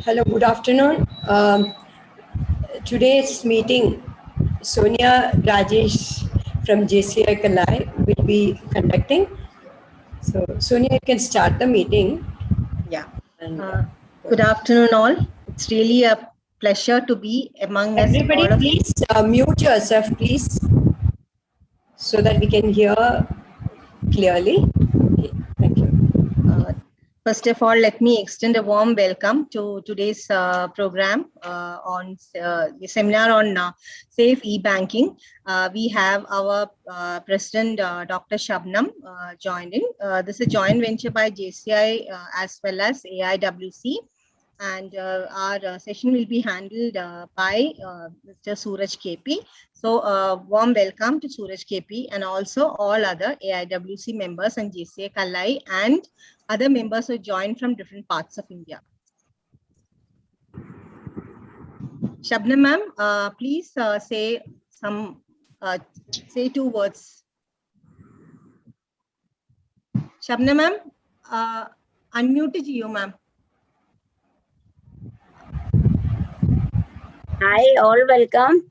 Hello, good afternoon. Today's meeting, Sonia Rajesh from JCI Kalai will be conducting. So, Sonia, you can start the meeting. Yeah. Good afternoon, all. It's really a pleasure to be among us. Everybody, please mute yourself, please, so that we can hear clearly. Okay, thank you. First of all, let me extend a warm welcome to today's program on the seminar on safe e-banking. We have our President, Dr. Shabnam, joined in. This is a joint venture by JCI as well as AIWC. And our session will be handled by Mr. Suraj KP. So warm welcome to Suraj KP and also all other AIWC members and JCI Kalai and other members who joined from different parts of India. Shabnam ma'am, please say two words. Shabnam ma'am, unmute you ma'am. Hi, all welcome.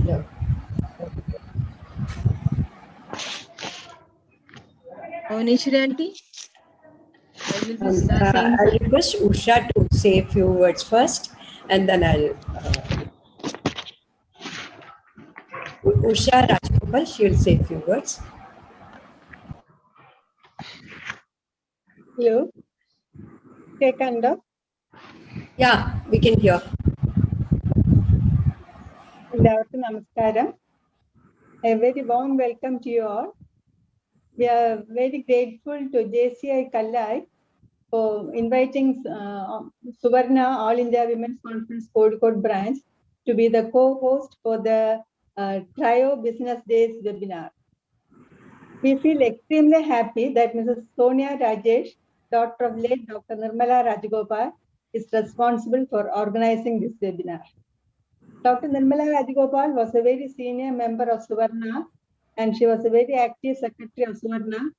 Yeah. Onishri aunty, I will be I'll request Usha to say a few words first, and then I'll. Usha Rajgopal, she will say a few words. Hello. Kekanda. Yeah, we can hear. Namaskaram. A very warm welcome to you all. We are very grateful to JCI Kalai for inviting Suvarna All India Women's Conference Kozhikode branch to be the co-host for the Trio Business Days webinar. We feel extremely happy that Mrs. Sonia Rajesh, daughter of late Dr. Nirmala Rajagopal, is responsible for organizing this webinar. Dr. Nirmala Rajagopal was a very senior member of Suvarna and she was a very active secretary of Suvarna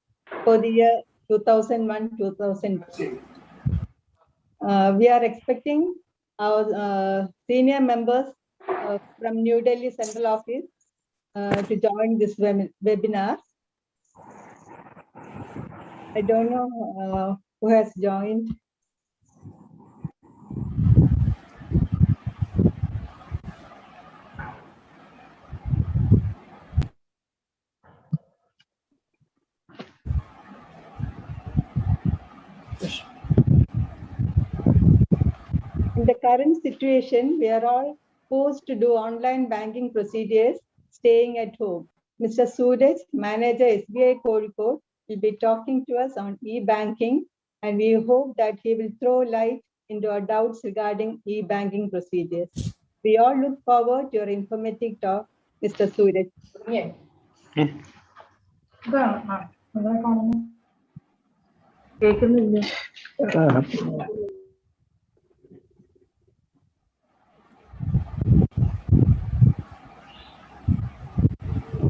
for the year 2001-2002. We are expecting our senior members from New Delhi Central Office to join this webinar. I don't know who has joined. In the current situation, we are all forced to do online banking procedures, staying at home. Mr. Suraj, manager SBI Kozhikode, will be talking to us on e-banking, and we hope that he will throw light into our doubts regarding e-banking procedures. We all look forward to your informative talk, Mr. Suraj. Yeah.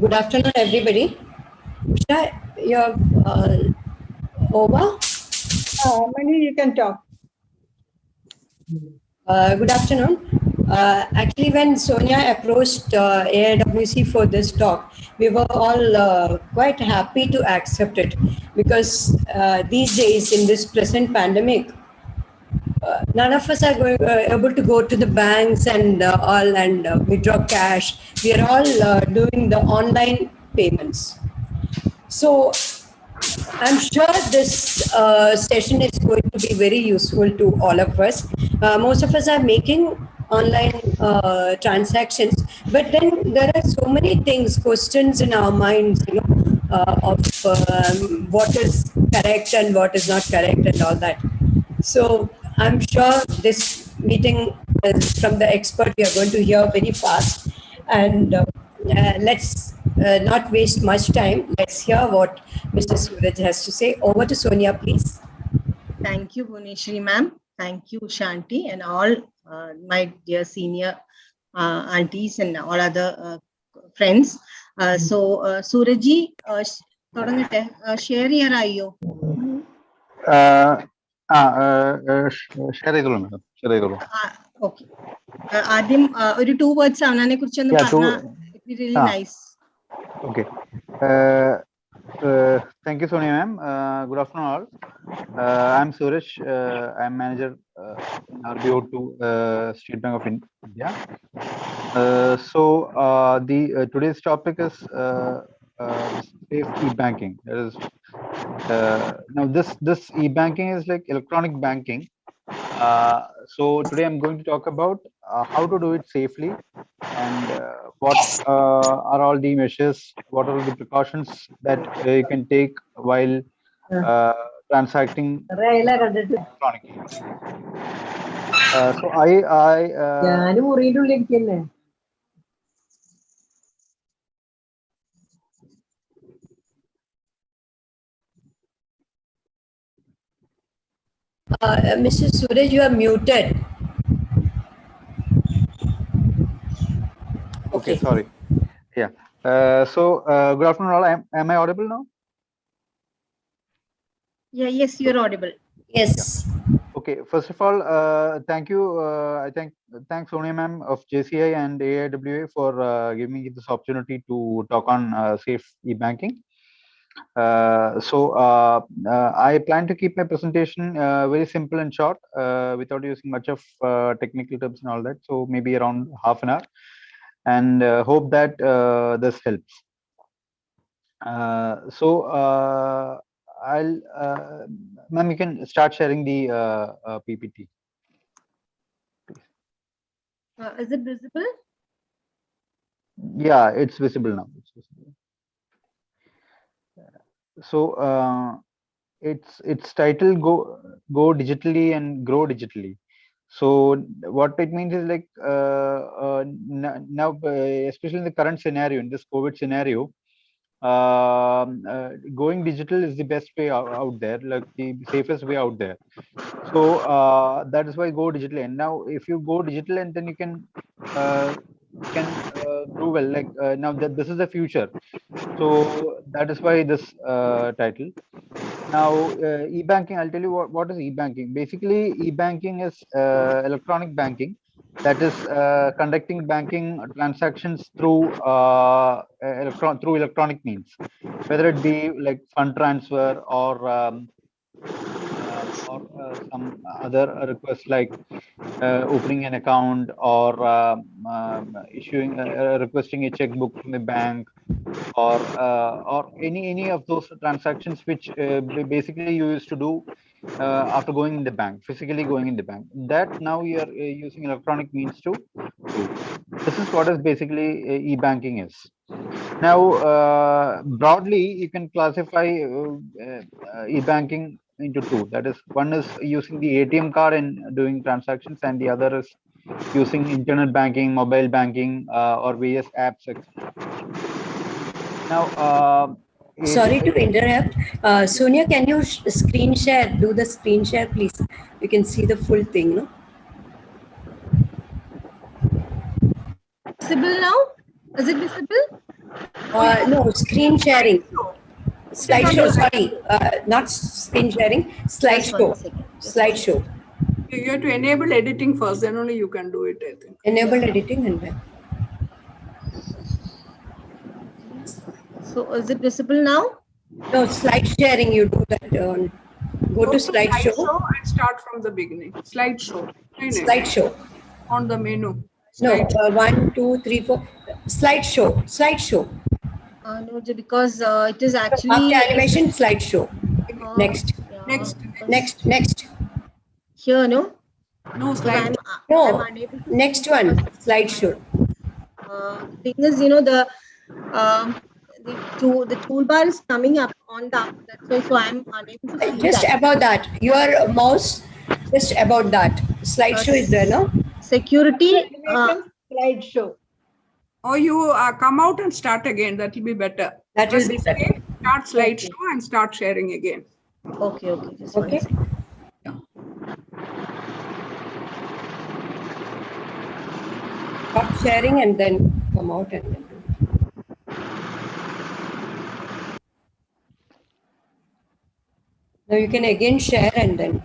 Good afternoon, everybody. Usha, you're over? Mani, you can talk. Good afternoon. Actually, when Sonia approached AIWC for this talk, we were all quite happy to accept it because these days in this present pandemic, none of us are able to go to the banks and withdraw cash. We are all doing the online payments. So I'm sure this session is going to be very useful to all of us. Most of us are making online transactions, but then there are so many things, questions in our minds, of what is correct and what is not correct and all that. So I'm sure this meeting is from the expert we are going to hear very fast, and let's not waste much time. Let's hear what Mr. Suraj has to say. Over to Sonia, please. Thank you, Bhuneshri ma'am. Thank you, Shanti, and all my dear senior aunties and all other friends. So, Surajji, share your IO. Share ചെയ്തോളൂ madam. Share ചെയ്തോളൂ. Okay. ആദ്യം ഒരു 2 words അവനെ കുറിച്ച് ഒന്ന് പറഞ്ഞാൽ it will be really nice. Okay. Thank you, Sonia ma'am. Good afternoon all. I'm Suresh. I'm manager in RBO2 State Bank of India. Today's topic is safe e-banking. Now this e-banking is like electronic banking. So today I'm going to talk about how to do it safely and what are all the measures, what are the precautions that you can take while transacting electronically. So Mr. Suraj, you are muted. Okay, sorry. Yeah. Good afternoon all. Am I audible now? Yeah, yes, you're audible. Yes. Yeah. Okay. First of all, thank you. Thanks Sonia ma'am of JCI and AIWA for giving me this opportunity to talk on safe e-banking. I plan to keep my presentation very simple and short without using much of technical terms and all that. So maybe around half an hour, and hope that this helps. Ma'am, you can start sharing the PPT. Is it visible? Yeah, it's visible now. It's visible. So it's titled go digitally and grow digitally. So what it means is like now especially in the current scenario, in this COVID scenario, going digital is the best way out there, like the safest way out there. So that is why go digital. And now if you go digital, and then you can do well, like now that this is the future. So that is why this title. Now e-banking, I'll tell you what is e-banking. Basically, e-banking is electronic banking, that is conducting banking transactions through electronic means, whether it be like fund transfer or some other requests like opening an account or issuing requesting a checkbook from the bank, or any of those transactions which basically you used to do after going in the bank, physically going in the bank, that now you are using electronic means to do. This is what is basically e-banking is. Now broadly you can classify e-banking into two. That is, one is using the ATM card and doing transactions, and the other is using internet banking, mobile banking, or various apps, etc. Now sorry to interrupt, Sonia, can you screen share, do the screen share please? You can see the full thing, no? Visible now? Is it visible? No, screen sharing. Slideshow, sorry, not screen sharing, slideshow. Slideshow. You have to enable editing first, then only you can do it, I think. Enable editing and then. So is it visible now? No, slide sharing, you do that. Go to slideshow. And start from the beginning. Slideshow. Slideshow. On the menu. No, 1, 2, 3, 4. Slideshow. Slideshow. No, because it is actually after animation. Slideshow. Next. Yeah. Next. Here, no. No slide. No. Next one. Slideshow. Thing is, the toolbar is coming up on the. That's why. So I'm unable to see just that. about that. Your mouse. Just about that. Slideshow is there, no? Security. Slideshow. Or you come out and start again. That will be better. That will be better. Start slideshow and start sharing again. Okay. Just okay. Stop sharing and then come out and then do. Now you can again share and then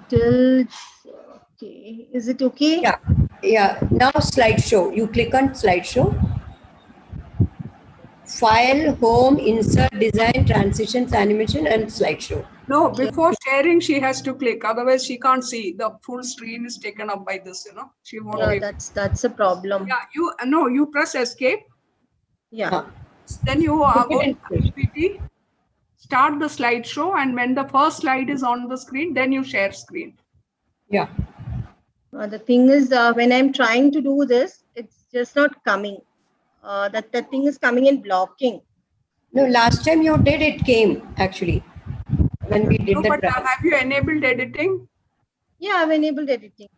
Till, okay, is it okay? Yeah, yeah. Now slideshow. You click on slideshow. File, home, insert, design, transitions, animation, and slideshow. No, before sharing, she has to click. Otherwise, she can't see. The full screen is taken up by this, She won't Yeah, be. that's a problem. Yeah, you press escape. Yeah. Then you Click go it to and push. PPT, start the slideshow, and when the first slide is on the screen, then you share screen. Yeah. The thing is, when I'm trying to do this, it's just not coming. That thing is coming and blocking. No, last time you did, it came actually when we did No, the but trial. have you enabled editing? Yeah, I've enabled editing.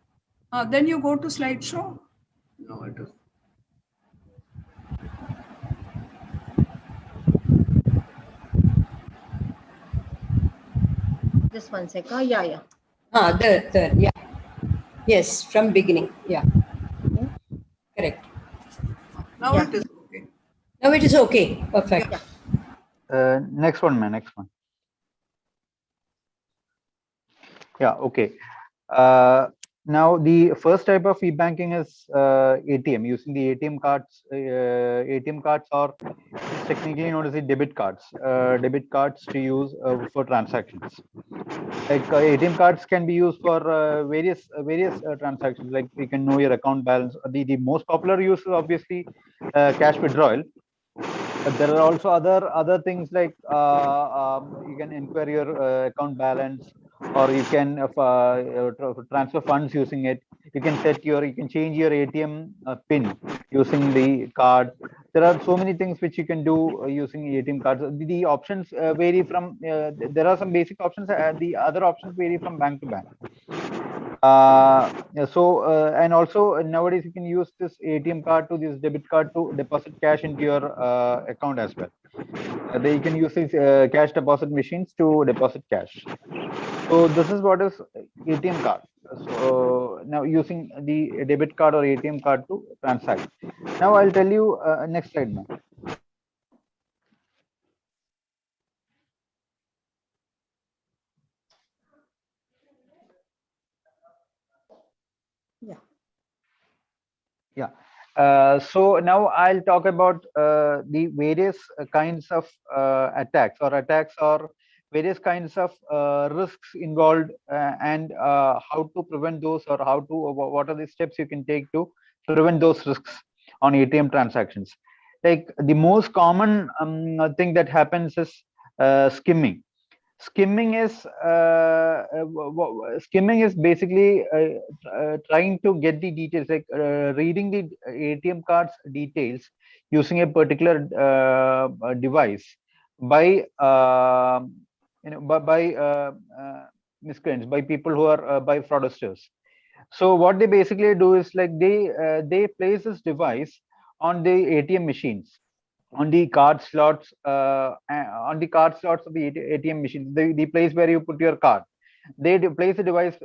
Then you go to slideshow. No, it is. Just one second. Yeah. Yeah. Yes, from beginning. Yeah. Okay. Correct. Now Yeah. it is okay. Now it is okay. Perfect. Next one, man. Next one. Yeah. Okay. Now the first type of e-banking is ATM, using the ATM cards. ATM cards are technically known as the debit cards. Debit cards to use for transactions. Like ATM cards can be used for various transactions. Like you can know your account balance. The most popular use is obviously cash withdrawal. But there are also other things like you can inquire your account balance, or you can transfer funds using it. You can change your ATM pin using the card. There are so many things which you can do using ATM cards. The options vary from. There are some basic options. The other options vary from bank to bank. And also nowadays you can use this ATM card to this debit card to deposit cash into your account as well. They can use these cash deposit machines to deposit cash. So this is what is ATM card. So now using the debit card or ATM card to transact. Now I'll tell you next slide now. Yeah. So now I'll talk about the various kinds of attacks or various kinds of risks involved and how to prevent those, or what are the steps you can take to prevent those risks on ATM transactions. Like the most common thing that happens is skimming. Skimming is basically trying to get the details, like reading the ATM cards details using a particular device by miscreants, by people who are by fraudsters. So what they basically do is like they place this device on the ATM machines, on the card slots of the ATM machine, the place where you put your card. They place a device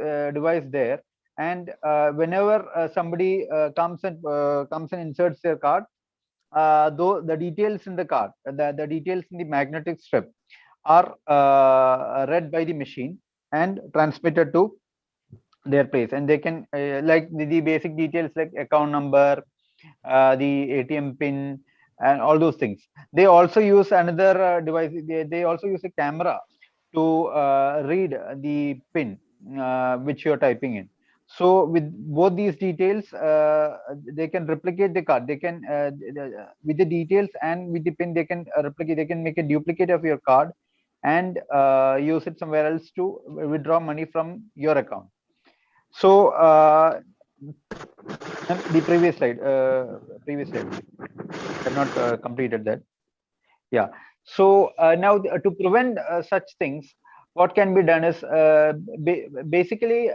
there, and whenever somebody comes and inserts their card, though the details in the card, the details in the magnetic strip are read by the machine and transmitted to their place, and they can like the basic details like account number, the ATM pin, and all those things. They also use another device. They also use a camera to read the pin which you're typing in. So with both these details, they can replicate the card. They can with the details and with the pin, they can replicate. They can make a duplicate of your card and use it somewhere else to withdraw money from your account. So the previous slide, I have not completed that. Yeah. So now to prevent such things, what can be done is basically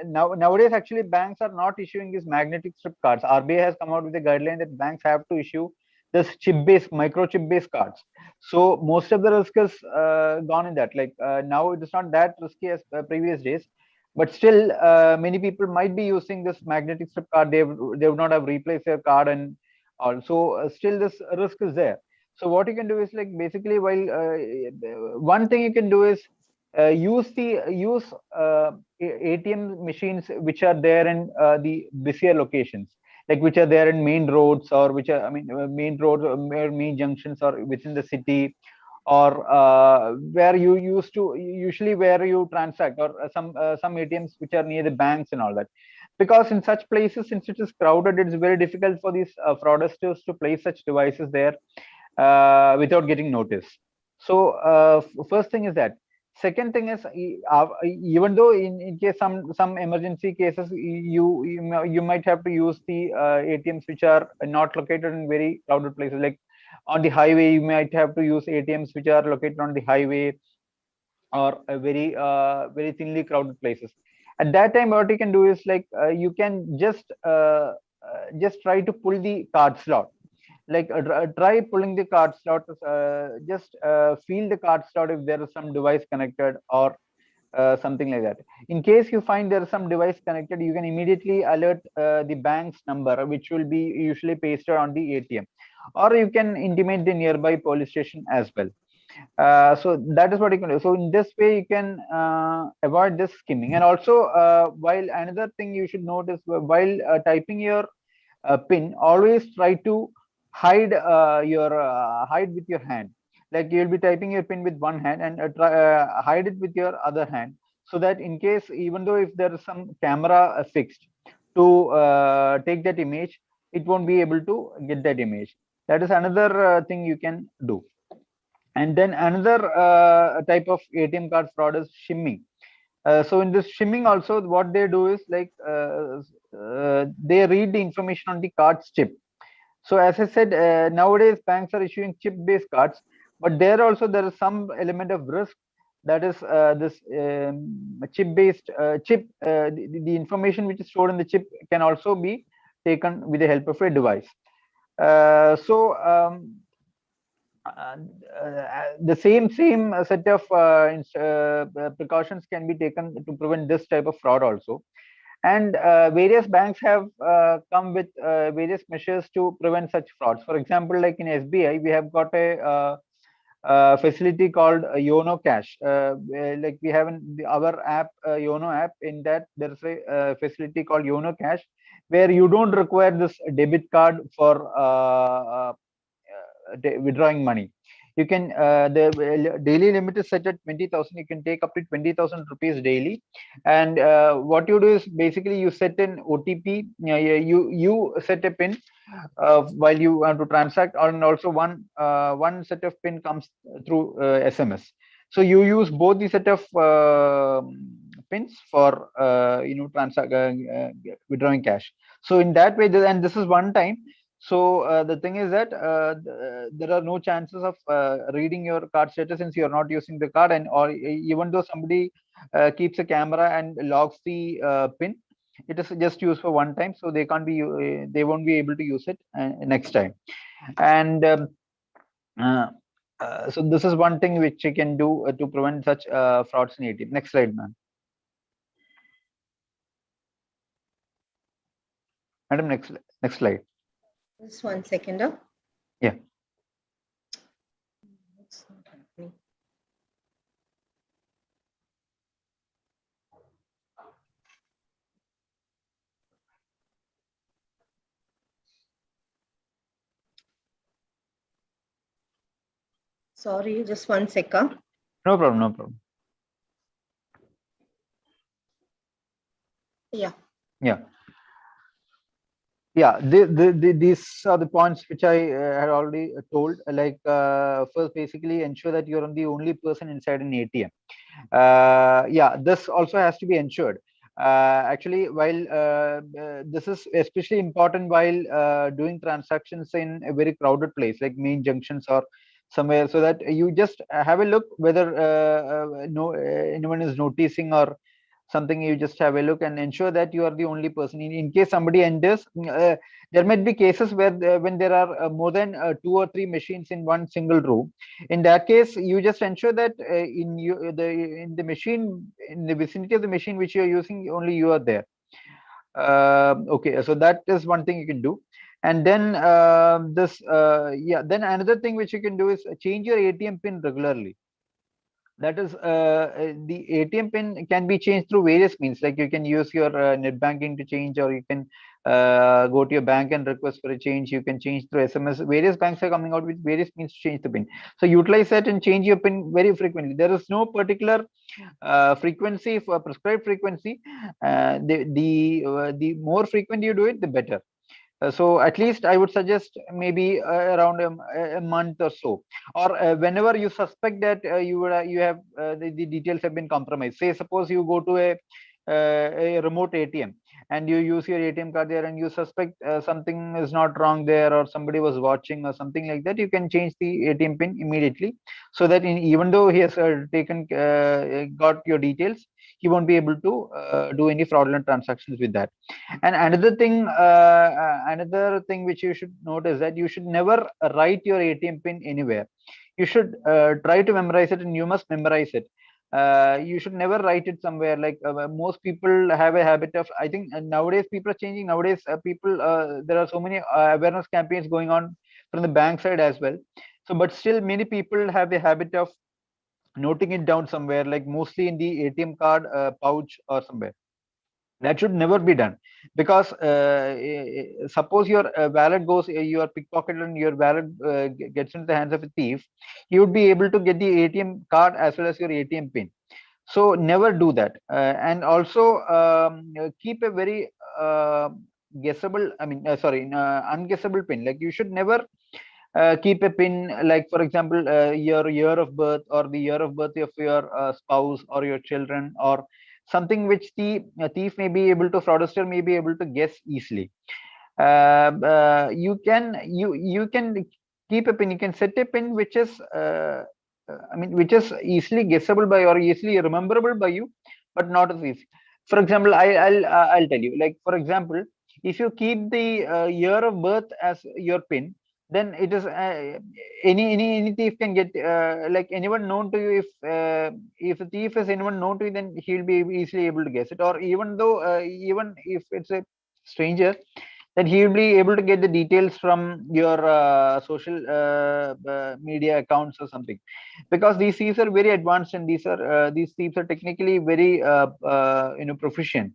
nowadays actually banks are not issuing these magnetic strip cards. RBI has come out with a guideline that banks have to issue this microchip based cards. So most of the risk is gone in that. Like now it is not that risky as previous days, but still many people might be using this magnetic strip card. They would not have replaced their card, and also still this risk is there. So what you can do is like basically, while one thing you can do is use ATM machines which are there in the busier locations, like which are there in main roads, or which are, main roads or main junctions, or within the city, or where you usually where you transact, or some ATMs which are near the banks and all that. Because in such places, since it is crowded, it's very difficult for these fraudsters to place such devices there without getting noticed. So first thing is that. Second thing is, even though in case some emergency cases, you might have to use the ATMs which are not located in very crowded places, like on the highway. You might have to use ATMs which are located on the highway, or very thinly crowded places. At that time, what you can do is, like, you can just try to pull the card slot, like try pulling the card slot, just feel the card slot if there is some device connected, or something like that. In case you find there is some device connected, you can immediately alert the bank's number, which will be usually pasted on the ATM, or you can intimate the nearby police station as well. So that is what you can do. So in this way, you can avoid this skimming. And also, while another thing you should notice, while typing your PIN, always try to hide hide with your hand. Like, you'll be typing your PIN with one hand, and hide it with your other hand, so that in case, even though if there is some camera fixed to take that image, it won't be able to get that image. That is another thing you can do. And then another type of ATM card fraud is shimming. So in this shimming also, what they do is, like, they read the information on the card's chip. So as I said, nowadays banks are issuing chip-based cards, but there also there is some element of risk. That is this chip-based the information which is stored in the chip can also be taken with the help of a device. The same set of precautions can be taken to prevent this type of fraud also. And various banks have come with various measures to prevent such frauds. For example, like in SBI, we have got a facility called Yono Cash. Like we have in our app, Yono app, in that there is a facility called Yono Cash, where you don't require this debit card for withdrawing money. You can the daily limit is set at 20,000. You can take up to 20,000 rupees daily. And what you do is, basically you set an OTP. You set a PIN while you want to transact, and also one set of PIN comes through SMS. So you use both the set of pins for withdrawing cash. So in that way, and this is one time. So the thing is that there are no chances of reading your card status, since you are not using the card, and or even though somebody keeps a camera and logs the PIN, it is just used for one time, so they won't be able to use it next time. And so this is one thing which you can do to prevent such frauds in ATM. Next slide, ma'am. Madam, next slide. Just 1 second. Yeah. It's not happening. Sorry, just 1 second. No problem. No problem. Yeah. Yeah. Yeah, these are the points which I had already told. Like, first, basically ensure that you're the only person inside an ATM. Yeah, this also has to be ensured. Actually, while this is especially important while doing transactions in a very crowded place, like main junctions or somewhere, so that you just have a look whether anyone is noticing or something. You just have a look and ensure that you are the only person. In case somebody enters, there might be cases where when there are more than 2 or 3 machines in one single room. In that case, you just ensure that in the machine, in the vicinity of the machine which you are using, only you are there. Okay, so that is one thing you can do. And then then another thing which you can do is change your ATM pin regularly. That is, the ATM pin can be changed through various means. Like you can use your net banking to change, or you can go to your bank and request for a change. You can change through SMS. Various banks are coming out with various means to change the pin. So utilize that and change your pin very frequently. There is no particular frequency for prescribed frequency. The more frequent you do it, the better. So at least I would suggest maybe around a month or so, or whenever you suspect that you have the details have been compromised. Say suppose you go to a remote ATM and you use your ATM card there, and you suspect something is not wrong there, or somebody was watching or something like that. You can change the ATM pin immediately, so that even though he has got your details, he won't be able to do any fraudulent transactions with that. And another thing which you should note is that you should never write your ATM pin anywhere. You should try to memorize it, and you must memorize it. You should never write it somewhere. Like most people have a habit of, I think nowadays people are changing. Nowadays there are so many awareness campaigns going on from the bank side as well. So, but still many people have a habit of noting it down somewhere, like mostly in the ATM card pouch or somewhere. That should never be done, because suppose your wallet goes, you are pickpocketed and your wallet gets into the hands of a thief, he would be able to get the ATM card as well as your ATM pin. So never do that. And also keep a very guessable, unguessable pin. Like you should never keep a pin, like for example your year of birth, or the year of birth of your spouse or your children, or something which the thief may be able to, fraudster may be able to guess easily. You can keep a pin, you can set a pin which is which is easily guessable by, or easily rememberable by you, but not as easy. For example, I'll tell you, like for example, if you keep the year of birth as your pin, then it is any thief can get, like anyone known to you, if a thief is anyone known to you, then he'll be easily able to guess it. Or even though even if it's a stranger, then he will be able to get the details from your social media accounts or something, because these thieves are very advanced, and these thieves are technically very proficient.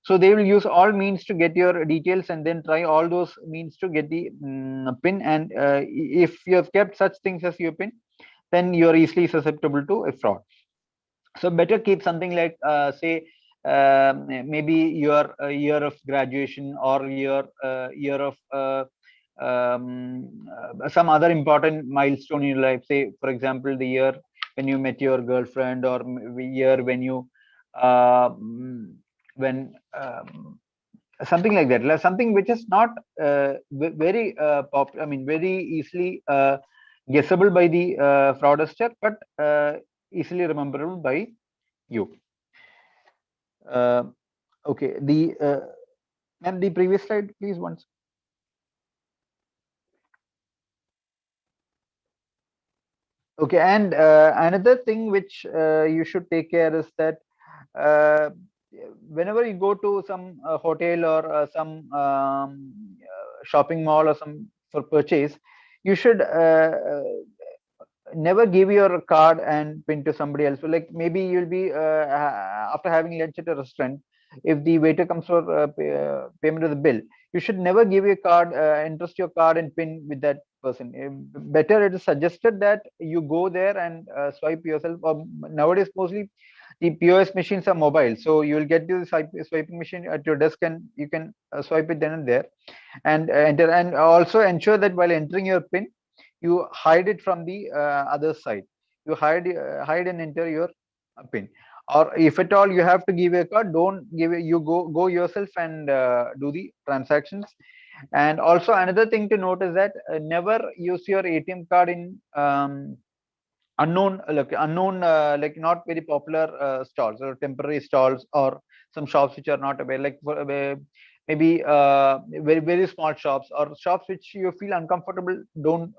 So they will use all means to get your details, and then try all those means to get the pin. And if you have kept such things as your pin, then you are easily susceptible to a fraud. So better keep something like say maybe your year of graduation, or your year of some other important milestone in your life. Say for example, the year when you met your girlfriend, or year when you when something like that, like something which is not very very easily guessable by the fraudster, but easily rememberable by you. Okay, and the previous slide, please, once. Okay, and another thing which you should take care is that whenever you go to some hotel, or some shopping mall, or some for purchase, you should never give your card and pin to somebody else. So like maybe you'll be after having lunch at a restaurant, if the waiter comes for payment of the bill, you should never give your card, entrust your card and pin with that person. Better it is suggested that you go there and swipe yourself. Or nowadays mostly the POS machines are mobile, so you will get the swiping machine at your desk, and you can swipe it then and there, and enter. And also ensure that while entering your pin, you hide it from the other side. You hide and enter your pin. Or if at all you have to give a card, don't give it. You go yourself and do the transactions. And also another thing to note is that never use your ATM card in unknown like not very popular stalls, or temporary stalls, or some shops which are not available, like maybe very small shops, or shops which you feel uncomfortable. Don't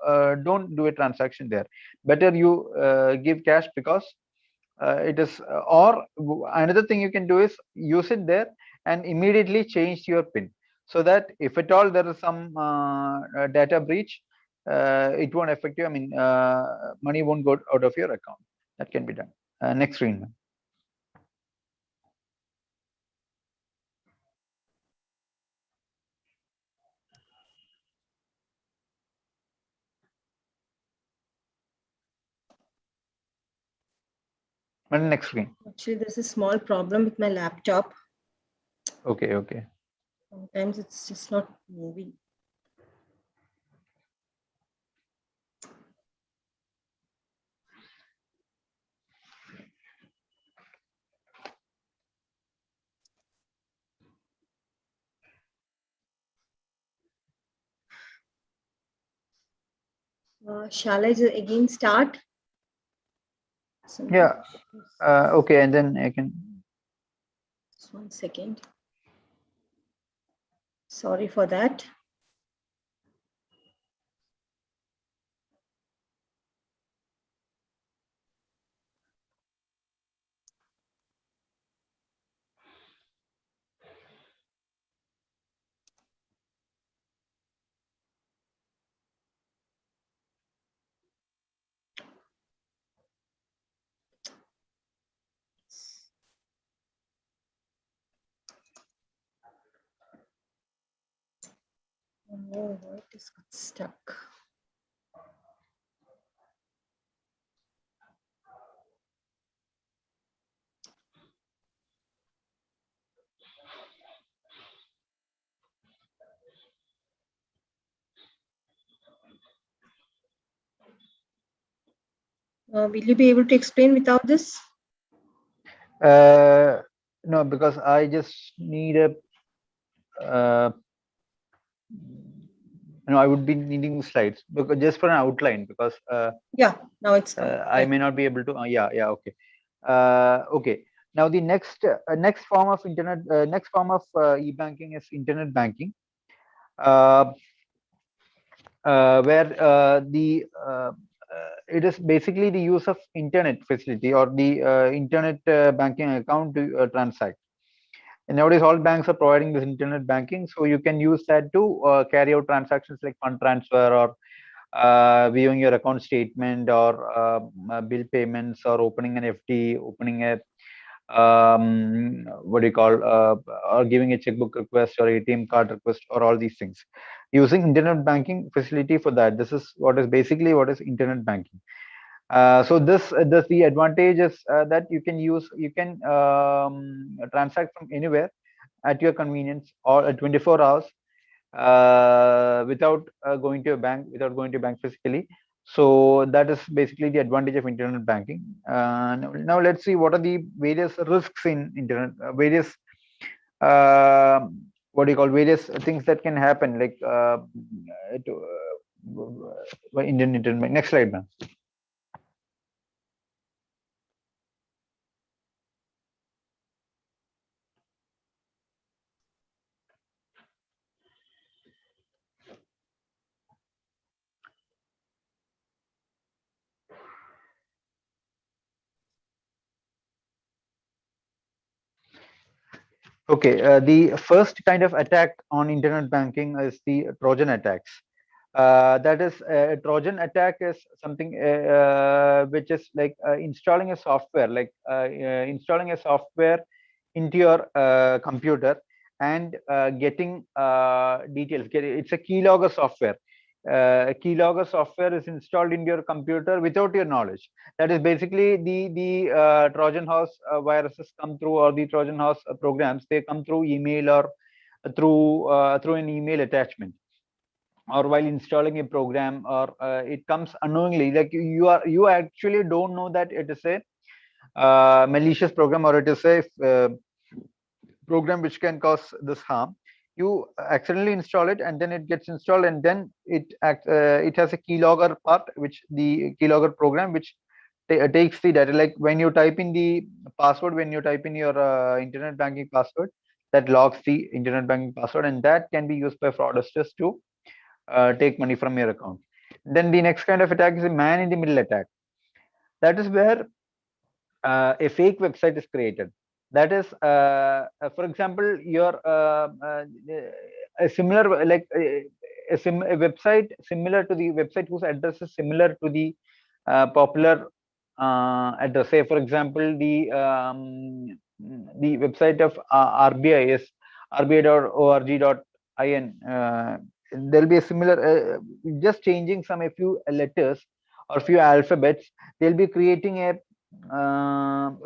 do a transaction there. Better you give cash, because it is or another thing you can do is use it there and immediately change your pin, so that if at all there is some data breach, it won't affect you. Money won't go out of your account. That can be done. Next screen, ma'am. Next screen. Actually, there's a small problem with my laptop. Okay, okay. Sometimes it's just not moving. Shall I again start? Yeah. Okay, and then I can. Just 1 second. Sorry for that. Oh no, it just got stuck. Will you be able to explain without this? No, because I just need a. I would be needing slides because just for an outline because. Yeah, now it's. I may not be able to. Yeah, okay. Okay. Now the next form of internet, next form of e-banking is internet banking, where it is basically the use of internet facility or the internet banking account to transact. And nowadays, all banks are providing this internet banking, so you can use that to carry out transactions like fund transfer or viewing your account statement or bill payments or opening an FD, opening a what do you call or giving a checkbook request or ATM card request or all these things using internet banking facility for that. This is what is basically what is internet banking. So this the advantage is that you can transact from anywhere at your convenience or 24 hours without going to a bank, physically. So that is basically the advantage of internet banking. Now let's see what are the various risks in internet, various what do you call, various things that can happen, like Indian internet. Next slide, ma'am. Okay, the first kind of attack on internet banking is the Trojan attacks. That is, a Trojan attack is something which is like installing a software, installing a software into your computer and getting details. It's a keylogger software. Keylogger software is installed in your computer without your knowledge. That is basically the Trojan horse viruses come through, or the Trojan horse programs. They come through email or through an email attachment, or while installing a program, or it comes unknowingly. Like you actually don't know that it is a malicious program, or it is a program which can cause this harm. You accidentally install it, and then it gets installed, and then it has a keylogger part, which the keylogger program, which takes the data. Like when you type in the password, when you type in your internet banking password, that logs the internet banking password, and that can be used by fraudsters to take money from your account. Then the next kind of attack is a man in the middle attack. That is where a fake website is created. That is, for example, your a similar, like a website similar to the website whose address is similar to the popular address. Say, for example, the website of RBI is rbi.org.in. There'll be a similar, just changing a few letters or few alphabets. They'll be creating a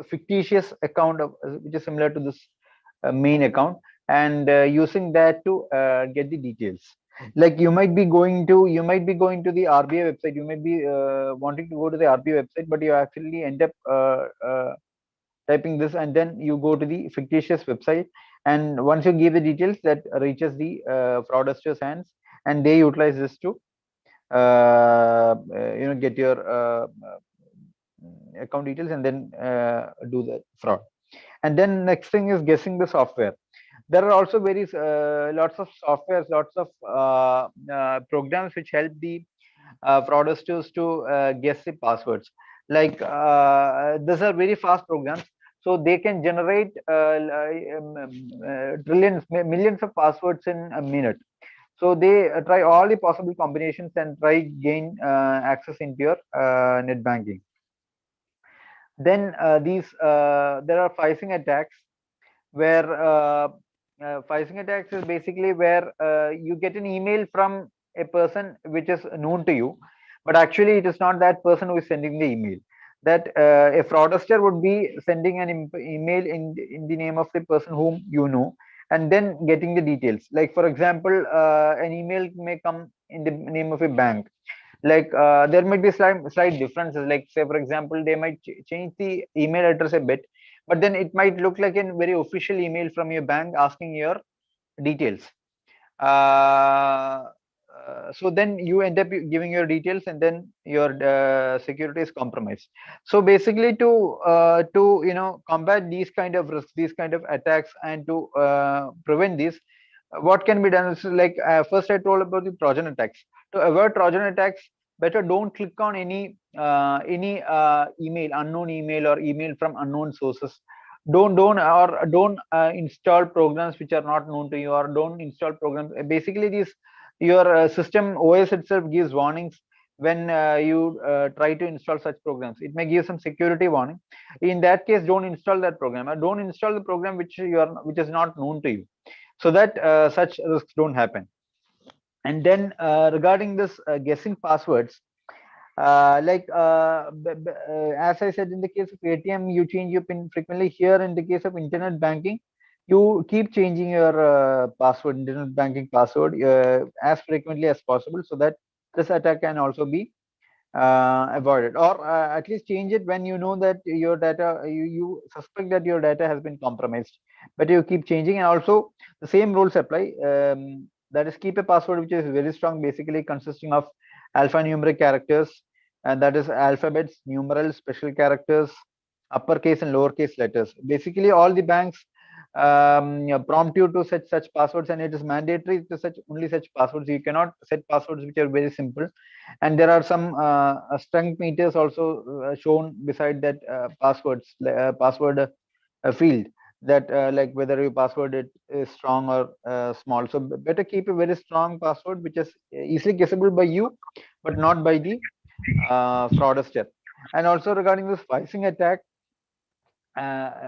fictitious account which is similar to this main account, and using that to get the details. Like you might be going to the RBI website, you might be wanting to go to the RBI website, but you actually end up typing this, and then you go to the fictitious website, and once you give the details, that reaches the fraudsters' hands, and they utilize this to get your account details, and then do the fraud. And then next thing is guessing the software. There are also lots of softwares, lots of programs which help the fraudsters to guess the passwords. Like these are very fast programs, so they can generate millions of passwords in a minute. So they try all the possible combinations and try gain access into your net banking. Then there are phishing attacks, where phishing attacks is basically where you get an email from a person which is known to you, but actually it is not that person who is sending the email. That a fraudster would be sending an email in the name of the person whom you know, and then getting the details. Like for example, an email may come in the name of a bank. Like there might be slight differences. Like say for example, they might change the email address a bit, but then it might look like a very official email from your bank asking your details. So then you end up giving your details, and then your security is compromised. So basically, to combat these kind of risks, these kind of attacks, and to prevent these, what can be done is like first I told about the Trojan attacks. To avoid Trojan attacks, better don't click on any email, unknown email, or email from unknown sources. Don't install programs which are not known to you, or don't install programs. Basically, your system OS itself gives warnings when you try to install such programs. It may give some security warning. In that case, don't install that program, or don't install the program which is not known to you, so that such risks don't happen. And then regarding this guessing passwords, as I said, in the case of ATM, you change your PIN frequently. Here, in the case of internet banking, you keep changing your internet banking password as frequently as possible, so that this attack can also be avoided, or at least change it when you know that your data, you suspect that your data has been compromised, but you keep changing. And also the same rules apply. That is, keep a password which is very strong, basically consisting of alphanumeric characters, and that is alphabets, numerals, special characters, uppercase and lowercase letters. Basically, all the banks prompt you to set such passwords, and it is mandatory to set only such passwords. You cannot set passwords which are very simple. And there are some strength meters also shown beside that password field, that like whether your password is strong or small. So better keep a very strong password which is easily guessable by you, but not by the fraudster. And also regarding this phishing attack,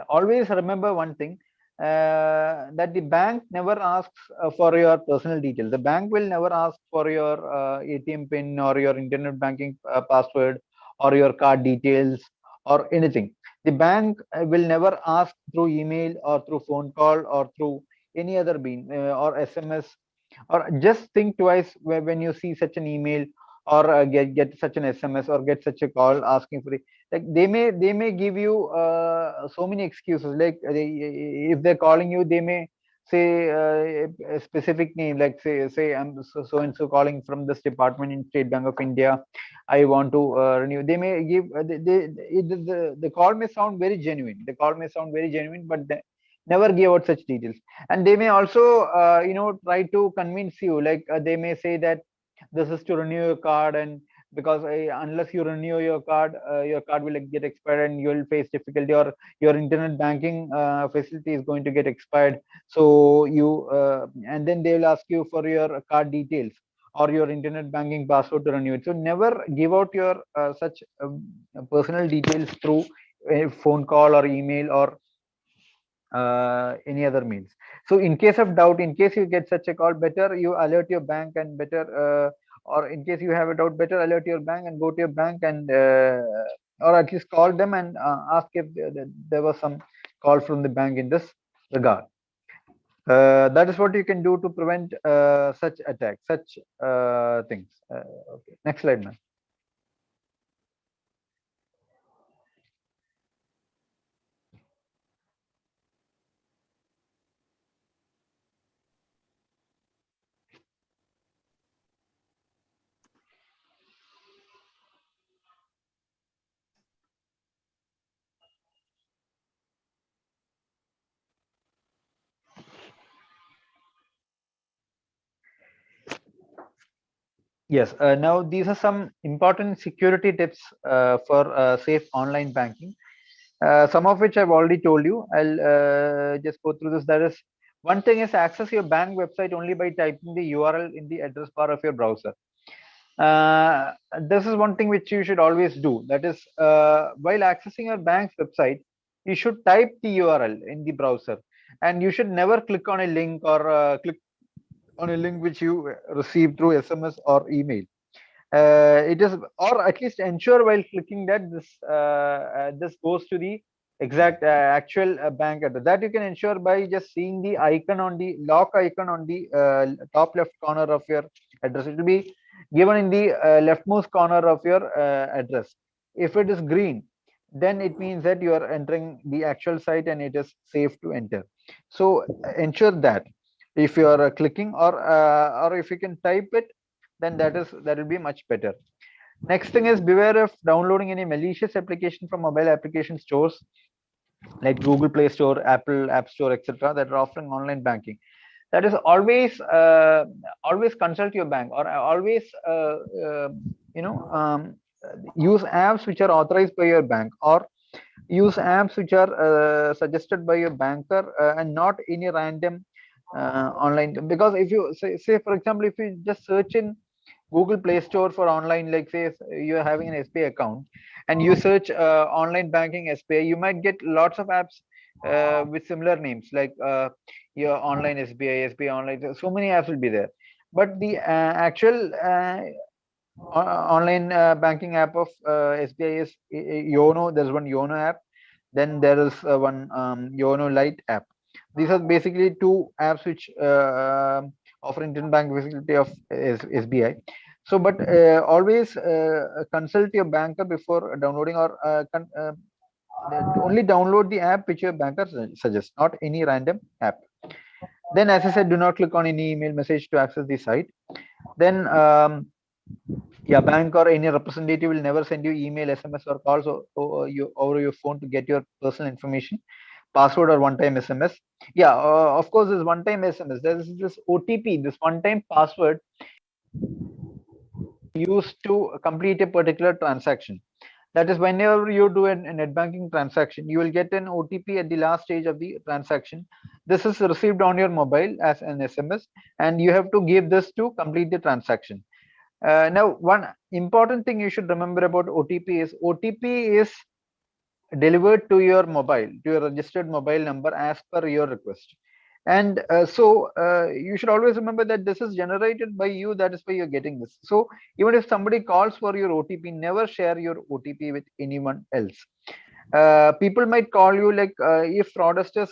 always remember one thing, that the bank never asks for your personal details. The bank will never ask for your ATM pin, or your internet banking password, or your card details, or anything. The bank will never ask through email, or through phone call, or through any other bean or SMS. Or just think twice when you see such an email, or get such an SMS, or get such a call asking for it. Like they may give you so many excuses. Like if they're calling you, they may say a specific name, like say I'm so and so calling from this department in State Bank of India, I want to renew. They may give the call may sound very genuine. The call may sound very genuine, but they never give out such details. And they may also try to convince you. Like they may say that this is to renew your card, and because unless you renew your card will get expired, and you will face difficulty, or your internet banking facility is going to get expired. So you and then they will ask you for your card details, or your internet banking password to renew it. So never give out your such personal details through a phone call or email or any other means. So in case of doubt, in case you get such a call, better you alert your bank, and better or in case you have a doubt, better alert your bank and go to your bank, and or at least call them and ask if there was some call from the bank in this regard. That is what you can do to prevent such attacks, such things. Okay, next slide, ma'am. Yes, now these are some important security tips for safe online banking. Some of which I've already told you. I'll just go through this. That is, one thing is access your bank website only by typing the URL in the address bar of your browser. This is one thing which you should always do. That is, while accessing your bank's website, you should type the URL in the browser, and you should never click on a link or click on a link which you receive through SMS or email. It is, or at least ensure while clicking that this goes to the exact actual bank address. That you can ensure by just seeing the icon on the lock icon on the top left corner of your address. It will be given in the leftmost corner of your address. If it is green, then it means that you are entering the actual site and it is safe to enter. So ensure that if you are clicking or if you can type it, then that will be much better. Next thing is, beware of downloading any malicious application from mobile application stores like Google Play Store, Apple App Store, etc., that are offering online banking. That is, always always consult your bank, or always use apps which are authorized by your bank, or use apps which are suggested by your banker, and not any random online. Because if you say for example, if you just search in Google Play Store for online, like say you're having an SBI account and you search online banking SBI, you might get lots of apps with similar names, like your online SBI, SBI online. So many apps will be there, but the actual online banking app of SBI is Yono. There's one Yono app. Then there is one Yono Lite app. These are basically two apps which offer internet bank facility of SBI. So, but always consult your banker before downloading, or only download the app which your banker suggests, not any random app. Then, as I said, do not click on any email message to access the site. Then, yeah, bank or any representative will never send you email, SMS, or calls over your phone to get your personal information, password, or one-time SMS. Yeah, of course, this one-time SMS. There is this OTP, this one-time password used to complete a particular transaction. That is, whenever you do a net banking transaction, you will get an OTP at the last stage of the transaction. This is received on your mobile as an SMS, and you have to give this to complete the transaction. Now, one important thing you should remember about OTP is delivered to your mobile, to your registered mobile number as per your request. And so you should always remember that this is generated by you. That is why you're getting this. So even if somebody calls for your OTP, never share your OTP with anyone else. People might call you, like if fraudsters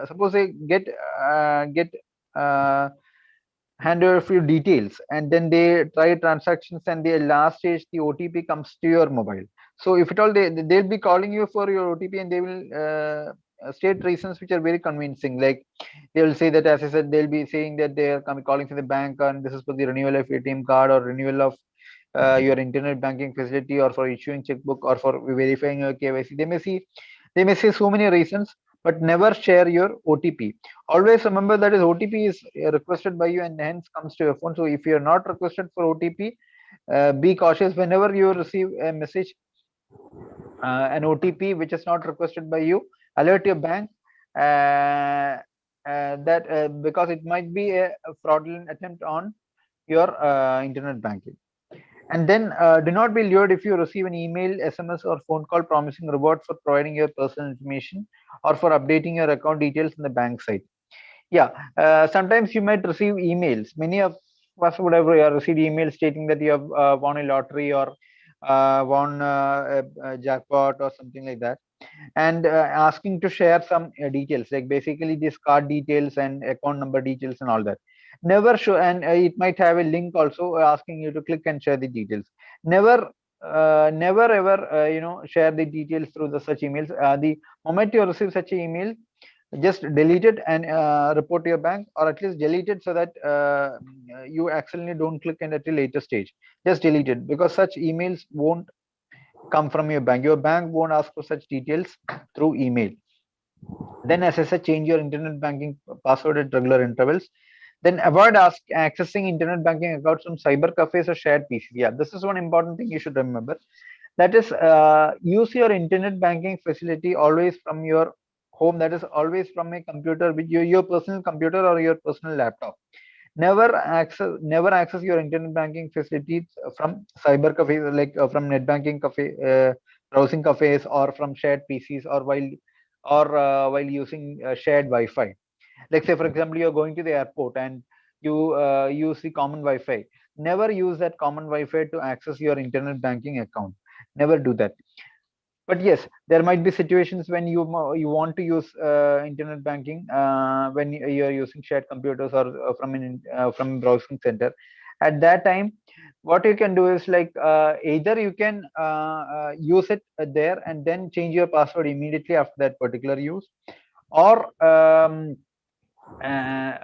suppose they get hand over a few details, and then they try transactions, and the last stage the OTP comes to your mobile. So if at all they'll be calling you for your OTP, and they will state reasons which are very convincing. Like they will say that, as I said, they'll be saying that they are calling from the bank, and this is for the renewal of ATM card, or renewal of your internet banking facility, or for issuing checkbook, or for verifying your KYC. They may say so many reasons, but never share your OTP. Always remember that is OTP is requested by you and hence comes to your phone. So if you are not requested for OTP, be cautious whenever you receive a message, an OTP which is not requested by you. Alert your bank that because it might be a fraudulent attempt on your internet banking. And then do not be lured if you receive an email, SMS, or phone call promising reward for providing your personal information or for updating your account details in the bank site. Yeah, sometimes you might receive emails. Many of us would have received emails stating that you have won a lottery or won a jackpot or something like that, and asking to share some details, like basically these card details and account number details and all that. Never show, and it might have a link also asking you to click and share the details. Never ever share the details through the such emails. The moment you receive such an email, just delete it and report to your bank, or at least delete it so that you accidentally don't click in at a later stage. Just delete it, because such emails won't come from your bank. Your bank won't ask for such details through email. Then, as I said, change your internet banking password at regular intervals. Then avoid accessing internet banking accounts from cyber cafes or shared PCs. Yeah, this is one important thing you should remember. That is, use your internet banking facility always from your home. That is always from a computer, with your personal computer or your personal laptop. Never access your internet banking facilities from cyber cafes, like from net banking cafe, browsing cafes, or from shared PCs, or while using shared Wi-Fi. Like, say for example, you're going to the airport and you use the common Wi-Fi. Never use that common Wi-Fi to access your internet banking account. Never do that. But yes, there might be situations when you want to use internet banking when you're using shared computers or from browsing center. At that time, what you can do is, like, either you can use it there and then change your password immediately after that particular use, or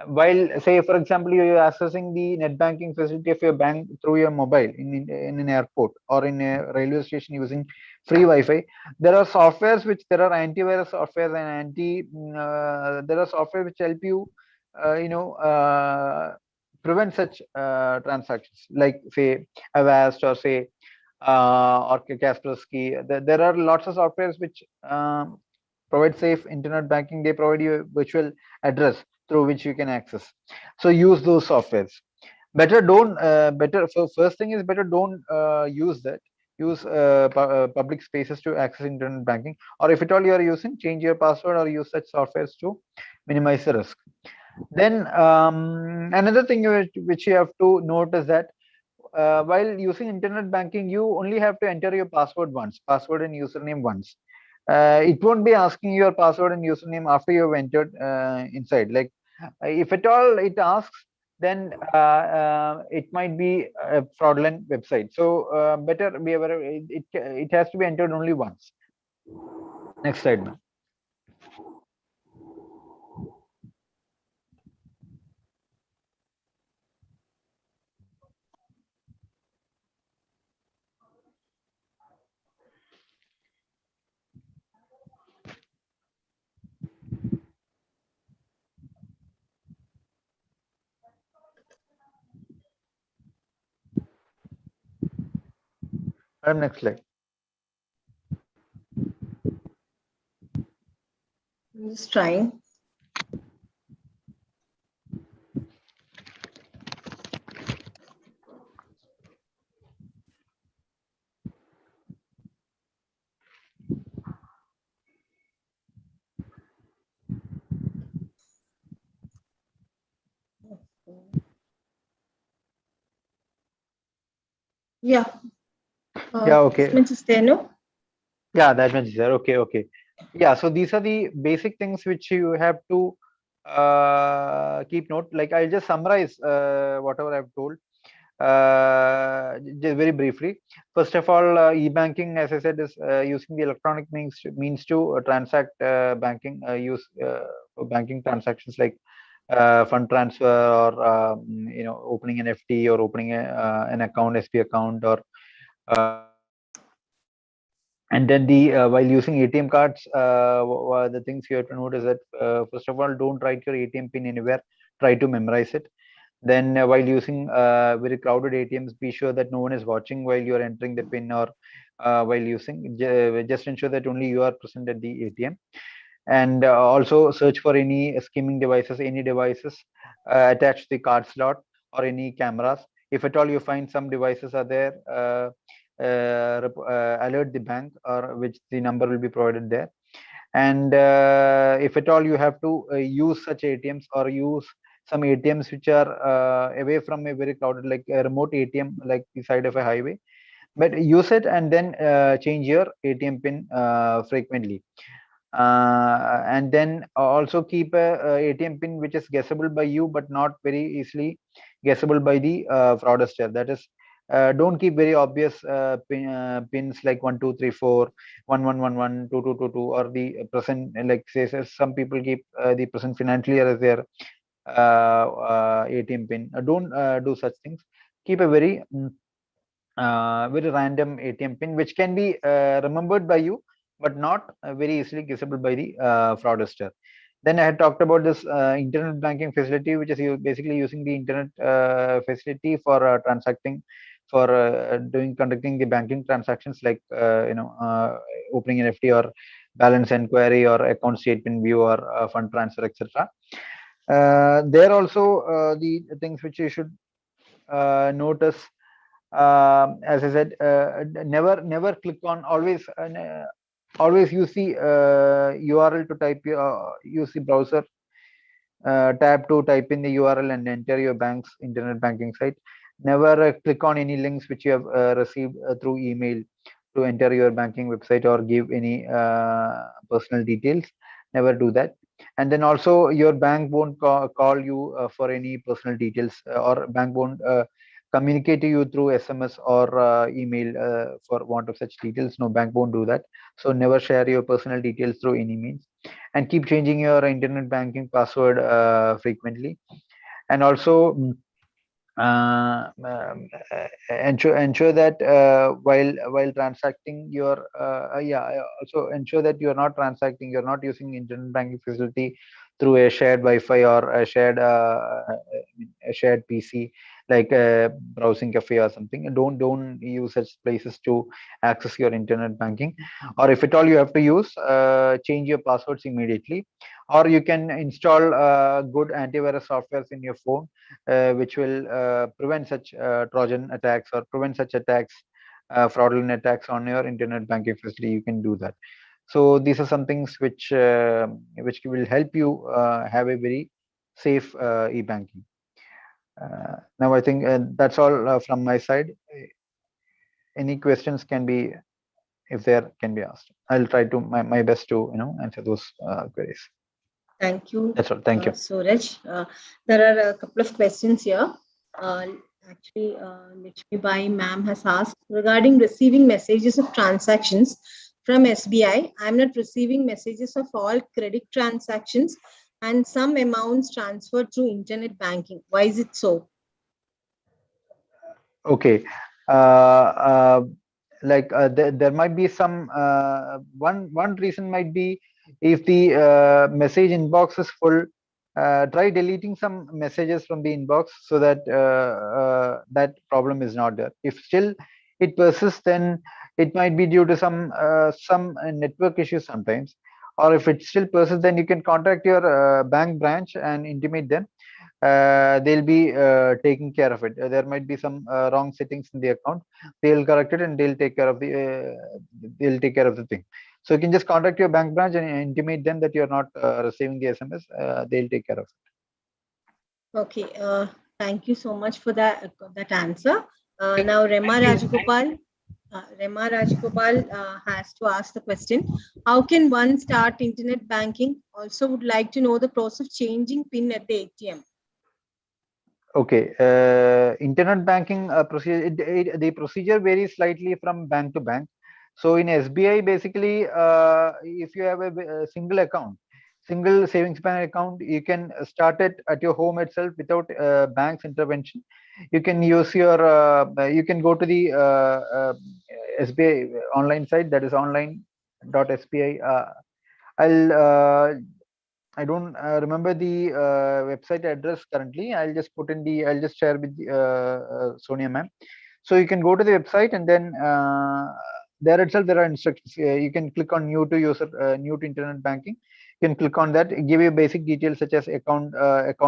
while, say for example, you're accessing the net banking facility of your bank through your mobile in an airport or in a railway station using free Wi-Fi, there are softwares there are antivirus software and there are software which help you prevent such transactions, like say Avast, or say or Kaspersky. There are lots of softwares which provide safe internet banking. They provide you a virtual address through which you can access. So use those softwares. So first thing is, better don't use that. Use public spaces to access internet banking, or if at all you are using, change your password or use such softwares to minimize the risk. Then another thing which you have to note is that while using internet banking, you only have to enter your password and username once. It won't be asking your password and username after you've entered inside. Like, if at all it asks, then it might be a fraudulent website. So better be aware. It has to be entered only once. Next slide, ma'am. Next slide. I'm just trying. Yeah. Yeah, okay. Statements is there, no? Yeah, that much is there. Okay. Yeah, so these are the basic things which you have to keep note. Like, I'll just summarize whatever I've told just very briefly. First of all, e-banking, as I said, is using the electronic means to transact banking, use for banking transactions, like fund transfer, or opening an FD, or opening an account, SP account, or and then while using ATM cards, the things you have to note is that first of all, don't write your ATM pin anywhere. Try to memorize it. Then while using very crowded ATMs, be sure that no one is watching while you are entering the pin, or while using. Just ensure that only you are present at the ATM. And also search for any skimming devices, any devices attached to the card slot, or any cameras. If at all you find some devices are there, alert the bank, or which the number will be provided there. And if at all you have to use such ATMs, or use some ATMs which are away from a very crowded, like a remote ATM, like the side of a highway, but use it and then change your ATM pin frequently. And then also keep a ATM pin which is guessable by you, but not very easily guessable by the fraudster. That is, don't keep very obvious pins like 1234, 1111, 2222, or the present, like say some people keep the present financial year as their ATM pin. Don't do such things. Keep a very very random ATM pin which can be remembered by you, but not very easily guessable by the fraudster. Then I had talked about this internet banking facility, which is basically using the internet facility for transacting, for conducting the banking transactions, like opening an FD, or balance inquiry, or account statement view, or fund transfer, etc. There also the things which you should notice, as I said, never click on, always use the URL to type, use the browser tab to type in the URL and enter your bank's internet banking site. Never click on any links which you have received through email to enter your banking website, or give any personal details. Never do that. And then also your bank won't call you for any personal details, or bank won't communicate to you through SMS or email for want of such details. No, bank won't do that. So never share your personal details through any means, and keep changing your internet banking password frequently. And also ensure that while transacting your also ensure that you're not using internet banking facility through a shared Wi-Fi, or a shared PC, like a browsing cafe or something. Don't use such places to access your internet banking. Or if at all you have to use, change your passwords immediately. Or you can install good antivirus softwares in your phone, which will prevent such Trojan attacks, or prevent such attacks, fraudulent attacks on your internet banking facility. You can do that. So these are some things which will help you have a very safe e-banking. Now I think that's all from my side. Any questions can be, if there can be asked. I'll try to my best to answer those queries. Thank you. That's all. Thank you. Suraj. There are a couple of questions here. Actually, Lakshmi Bai ma'am has asked regarding receiving messages of transactions from SBI. I'm not receiving messages of all credit transactions, and some amounts transferred through internet banking. Why is it so? Okay. There might be some one reason might be, if the message inbox is full, try deleting some messages from the inbox, so that that problem is not there. If still it persists, then it might be due to some network issues sometimes. Or if it still persists, then you can contact your bank branch and intimate them. They'll be taking care of it. There might be some wrong settings in the account. They'll correct it, and they'll take care of the thing. So you can just contact your bank branch and intimate them that you're not receiving the SMS. They'll take care of it. Okay. Thank you so much for that answer. Now Rema Rajagopal has to ask the question: how can one start internet banking? Also would like to know the process of changing PIN at the ATM. Okay, internet banking procedure, the procedure varies slightly from bank to bank. So in SBI, basically, if you have a single savings bank account, you can start it at your home itself without bank's intervention. You can use you can go to the SBI online site, that is online.sbi. I don't remember the website address currently. I'll just share with Sonia ma'am. So you can go to the website, and then there itself there are instructions. You can click on new to internet banking. You can click on that, give you basic details such as account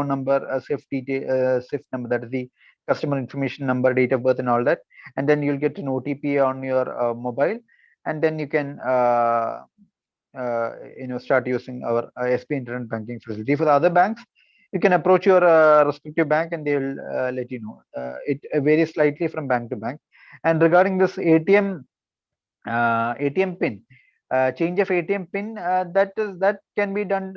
number, SIF detail, SIF number, that is the customer information number, date of birth, and all that. And then you'll get an OTP on your mobile, and then you can start using our SB internet banking facility. For the other banks, you can approach your respective bank and they will let you know. It varies slightly from bank to bank. And regarding this ATM pin, change of ATM pin, that can be done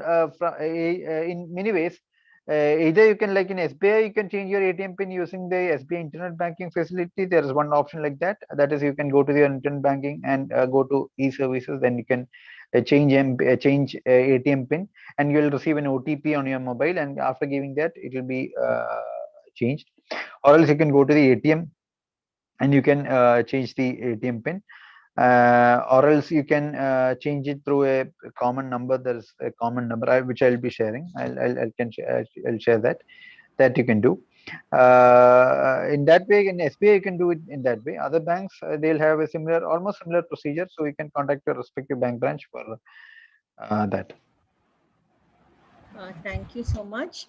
in many ways. Either you can, like in SBI, you can change your ATM pin using the SBI internet banking facility. There is one option like that. That is, you can go to the internet banking and go to e-services. Then you can change ATM pin, and you will receive an OTP on your mobile. And after giving that, it will be changed. Or else you can go to the ATM and you can change the ATM pin. Or else you can change it through a common number. There is a common number which I'll be sharing. I'll share that you can do. In that way, in SBI you can do it in that way. Other banks, they'll have a almost similar procedure. So you can contact your respective bank branch for that. Thank you so much.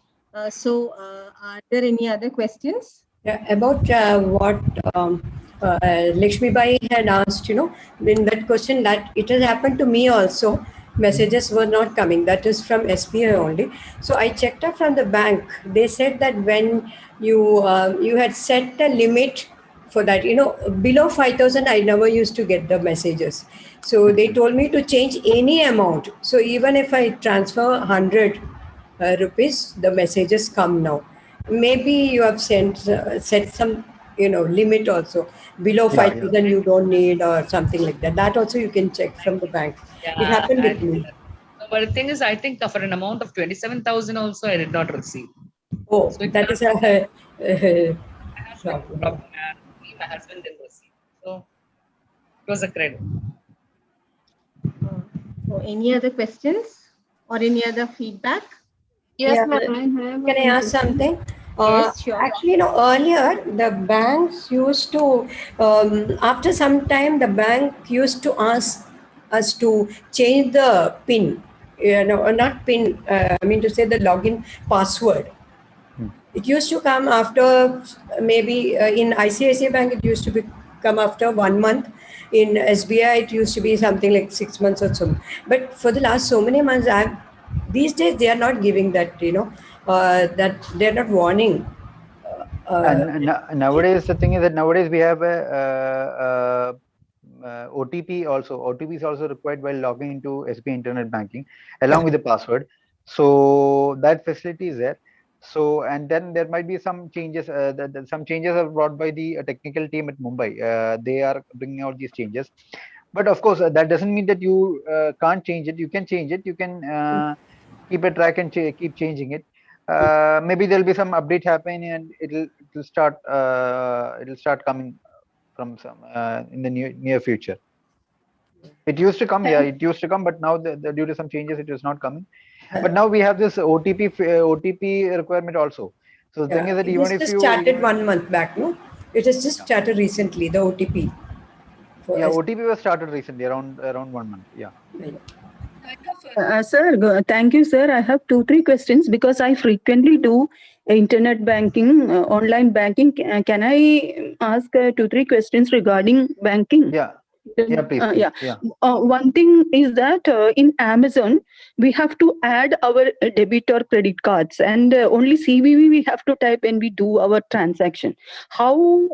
So are there any other questions? Yeah, about what Lakshmi Bai had asked, in that question, that it has happened to me also. Messages were not coming. That is from SBI only. So I checked up from the bank. They said that when you had set a limit for that, below 5,000, I never used to get the messages. So they told me to change any amount. So even if I transfer 100 rupees, the messages come now. Maybe you have set some limit also. Below 5,000 you don't need, or something like that. That also you can check from the bank. Yeah, it happened with me. But the thing is, I think for an amount of 27,000 also I did not receive. Oh, so that is a problem. My husband didn't receive. So it was a credit. So any other questions or any other feedback? Yes, Yeah, ma'am. Can I ask something? Yes, sure. Actually, earlier the banks used to, after some time, the bank used to ask us to change the PIN. Not PIN. I mean to say the login password. It used to come after maybe in ICICI Bank it used to come after 1 month. In SBI it used to be something like 6 months or so. But for the last so many months, these days they are not giving that. That they are not warning. And nowadays the thing is that nowadays we have a OTP also. OTP is also required while logging into SBI internet banking along with the password. So that facility is there. So, and then there might be some changes. Some changes are brought by the technical team at Mumbai. They are bringing out these changes. But of course, that doesn't mean that you can't change it. You can change it. You can keep a track and keep changing it. Maybe there'll be some update happening, and it'll start coming from some in the near future. It used to come, but now due to some changes, it is not coming. But now we have this OTP requirement also. So the thing is that even if you started 1 month back, no, it has just started recently. The OTP. OTP was started recently, around 1 month. Yeah. Sir, thank you, sir. I have 2-3 questions because I frequently do internet banking, online banking. Can I ask 2-3 questions regarding banking? Yeah. Yeah, please. One thing is that in Amazon, we have to add our debit or credit cards, and only CVV we have to type when we do our transaction. How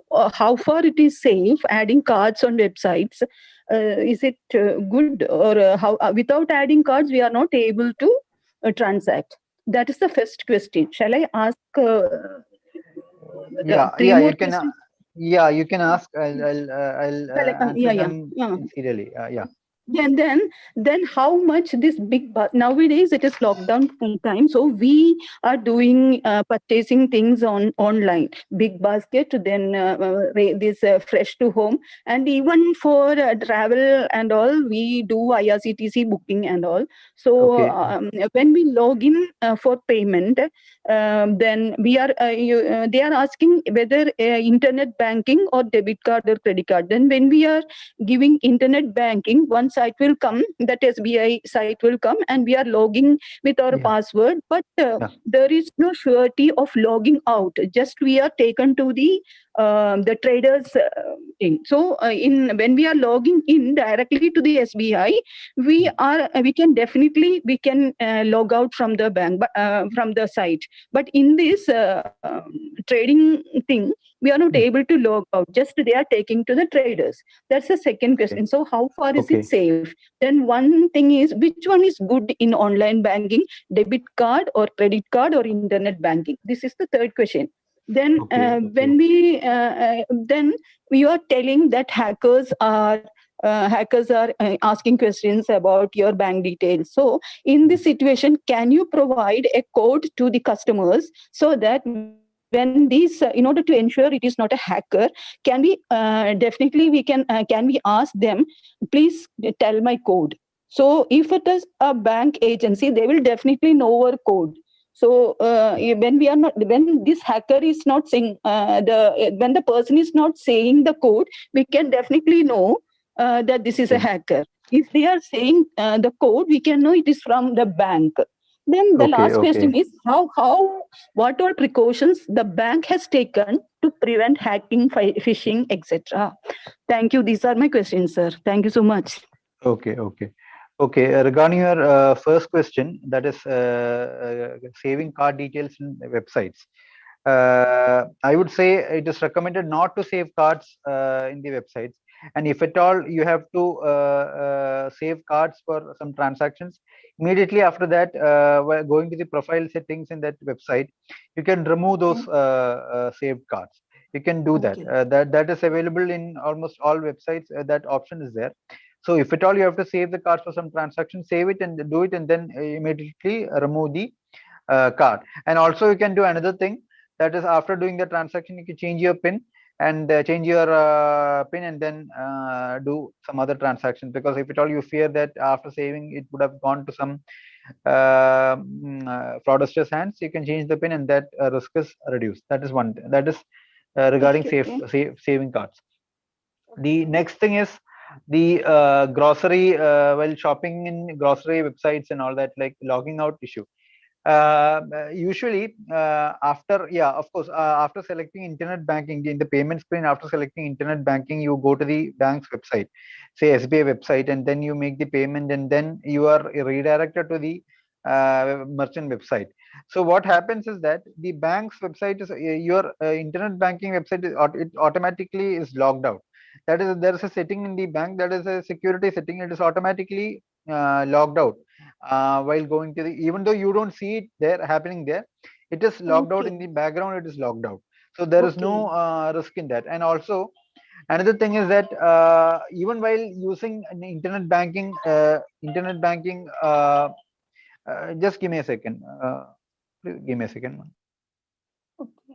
far it is safe adding cards on websites? Is it good, or how without adding cards we are not able to transact? That is the first question. Shall I ask? You can. Yeah, you can ask. I'll answer them serially. Then how much this big nowadays it is lockdown time, so we are doing purchasing things online, big basket, then this fresh to home, and even for travel and all we do IRCTC booking and all. So when we log in for payment, then we are they are asking whether internet banking or debit card or credit card. Then when we are giving internet banking, once site will come, that SBI site will come, and we are logging with our password, but there is no surety of logging out. Just we are taken to the traders thing. So when we are logging in directly to the SBI, we can definitely log out from the bank, from the site. But in this trading thing, we are not able to log out. Just they are taking to the traders. That's the second question. So how far is it safe? Then one thing is, which one is good in online banking? Debit card or credit card or internet banking? This is the third question. Then when then we are telling that hackers are asking questions about your bank details. So in this situation, can you provide a code to the customers so that when these, in order to ensure it is not a hacker, can we definitely can we ask them, please tell my code? So if it is a bank agency, they will definitely know our code. So when this hacker is not saying when the person is not saying the code, we can definitely know that this is a hacker. If they are saying the code, we can know it is from the bank. Then the last question is, what all precautions the bank has taken to prevent hacking, phishing, etc. Thank you. These are my questions, sir. Thank you so much. Okay. Regarding your first question, that is saving card details in websites. I would say it is recommended not to save cards in the websites. And if at all you have to save cards for some transactions, immediately after that, while going to the profile settings in that website, you can remove those saved cards. You can do that. That is available in almost all websites. That option is there. So if at all you have to save the cards for some transaction, save it and do it, and then immediately remove the card. And also you can do another thing, that is after doing the transaction, you can change your PIN and change your PIN and then do some other transactions, because if at all you fear that after saving it would have gone to some fraudster's hands, you can change the PIN and that risk is reduced. That is one. That is regarding saving cards. The next thing is the grocery, while shopping in grocery websites and all that, like logging out issue. Usually after after selecting internet banking in the payment screen, after selecting internet banking, you go to the bank's website, say SBI website, and then you make the payment, and then you are redirected to the merchant website. So what happens is that the bank's website is your internet banking website it automatically is logged out. That is, there is a setting in the bank, that is a security setting. It is automatically logged out while going to the, even though you don't see it there happening there, it is logged out in the background. It is logged out. So there is no risk in that. And also another thing is that even while using an internet banking, just give me a second. Please give me a second. Okay.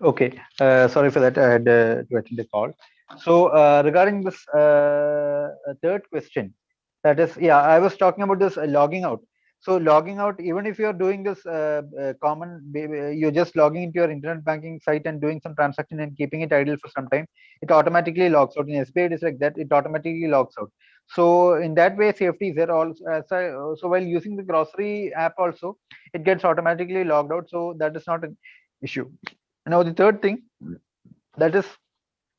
Okay, sorry for that. I had to attend the call. So regarding this third question, that is, yeah, I was talking about this logging out. So logging out, even if you're doing this you're just logging into your internet banking site and doing some transaction and keeping it idle for some time, it automatically logs out. In SBI, it is like that; it automatically logs out. So in that way, safety is there. Also, so while using the grocery app, also it gets automatically logged out. So that is not an issue. Now the third thing, that is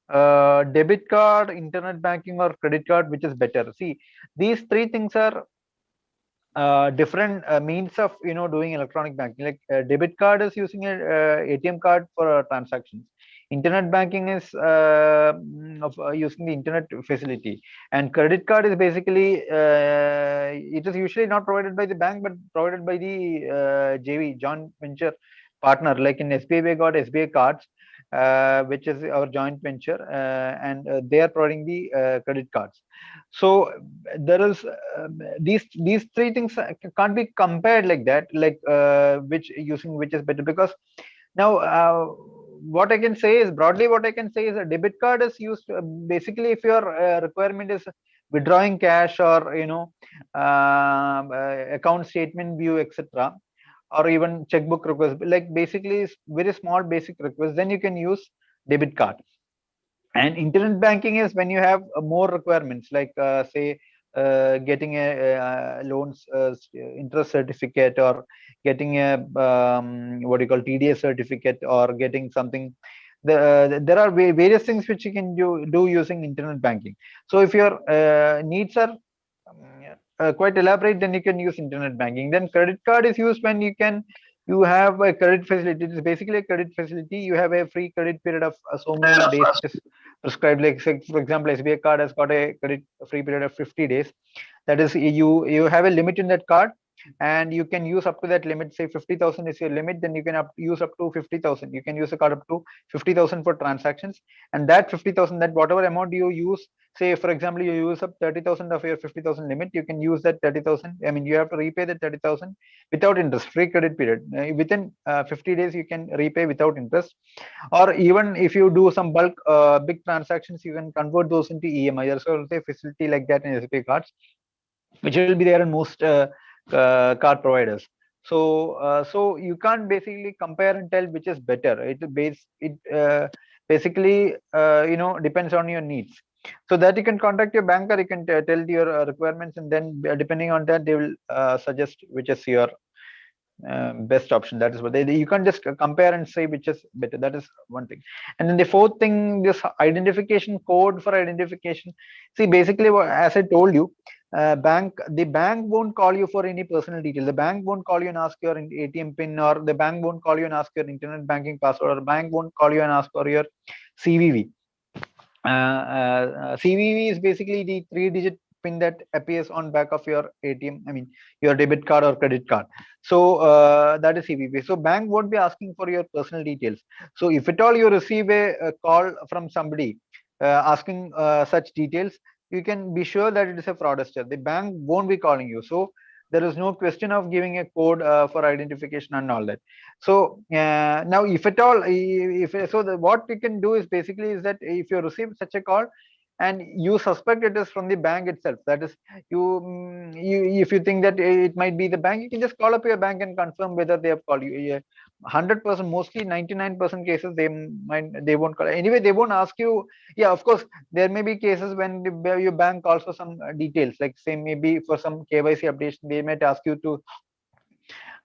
debit card, internet banking, or credit card, which is better? See, these three things are different means of doing electronic banking. Like debit card is using a ATM card for transactions. Internet banking is using the internet facility, and credit card is basically it is usually not provided by the bank but provided by the JV, joint venture partner. Like in SBI, we got SBI cards, which is our joint venture, and they are providing the credit cards. So there is these three things can't be compared like that, like which is better, because now what I can say is, broadly what I can say is, a debit card is used basically if your requirement is withdrawing cash, or account statement view, etc., or even checkbook request, like basically very small basic request, then you can use debit card. And internet banking is when you have more requirements, like say getting a loans interest certificate, or getting a what do you call TDS certificate, or getting something. There are various things which you can do using internet banking. So if your needs are quite elaborate, then you can use internet banking. Then credit card is used when you have a credit facility. It is basically a credit facility. You have a free credit period of so many days, which is prescribed. Like, say, for example, SBI card has got a credit free period of 50 days. That is, you have a limit in that card, and you can use up to that limit. Say 50,000 is your limit, then you can use up to 50,000. You can use a card up to 50,000 for transactions, and that 50,000, that whatever amount you use, say for example you use up 30,000 of your 50,000 limit, you can use that 30,000. I mean, you have to repay that 30,000 without interest, free credit period. Within 50 days, you can repay without interest. Or even if you do some bulk big transactions, you can convert those into EMI. There's also a facility like that in SBI cards, which will be there in most card providers. So you can't basically compare and tell which is better. It basically depends on your needs. So that you can contact your banker, you can tell your requirements, and then depending on that, they will suggest which is your best option. That is what you can't just compare and say which is better. That is one thing. And then the fourth thing, this identification code for identification. See, basically, as I told you, the bank won't call you for any personal detail. The bank won't call you and ask your ATM pin, or the bank won't call you and ask your internet banking password, or the bank won't call you and ask for your CVV. CVV is basically the 3-digit pin that appears on back of your ATM, I mean your debit card or credit card. So that is CVV. So bank won't be asking for your personal details. So if at all you receive a call from somebody asking such details, you can be sure that it is a fraudster. The bank won't be calling you. So there is no question of giving a code for identification and all that. So now, if at all, what you can do is basically is that if you receive such a call and you suspect it is from the bank itself, that is, if you think that it might be the bank, you can just call up your bank and confirm whether they have called you. 100%, mostly 99% cases, they won't call. Anyway, they won't ask you. Yeah, of course, there may be cases when your bank calls for some details, like say maybe for some KYC updation, they might ask you to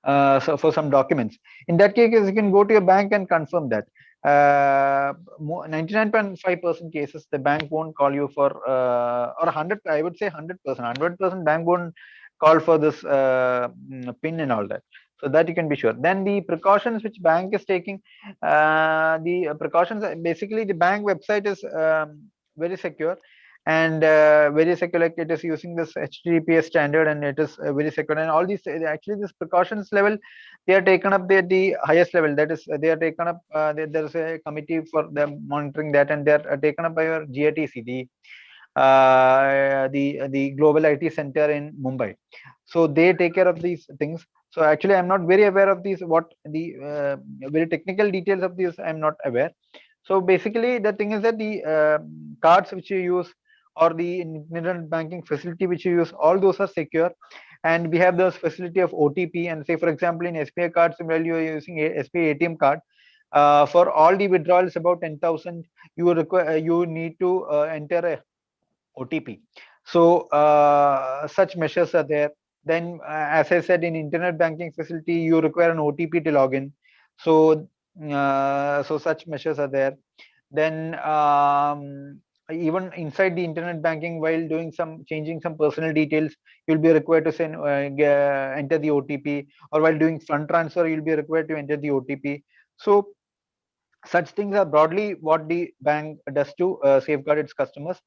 so for some documents. In that case, you can go to your bank and confirm that. 99.5% cases, the bank won't call you for or 100, I would say 100%. 100% bank won't call for this pin and all that. So that you can be sure. Then the precautions which bank is taking, the precautions, basically the bank website is very secure, and very secure, like it is using this HTTPS standard, and it is very secure. And all these, actually this precautions level, they are taken up at the highest level. That is, they are taken up, there is a committee for them monitoring that, and they are taken up by your GATC, the the global IT center in Mumbai. So they take care of these things. So actually, I'm not very aware of these. What the very technical details of these, I'm not aware. So basically, the thing is that the cards which you use or the internet banking facility which you use, all those are secure, and we have this facility of OTP. And say, for example, in SBI cards, while you are using a SBI ATM card, for all the withdrawals above 10,000, you need to enter a OTP. So such measures are there. Then, as I said, in internet banking facility, you require an OTP to log in. So so such measures are there. Then even inside the internet banking, while doing changing some personal details, you'll be required to enter the OTP, or while doing fund transfer, you'll be required to enter the OTP. So such things are broadly what the bank does to safeguard its customers.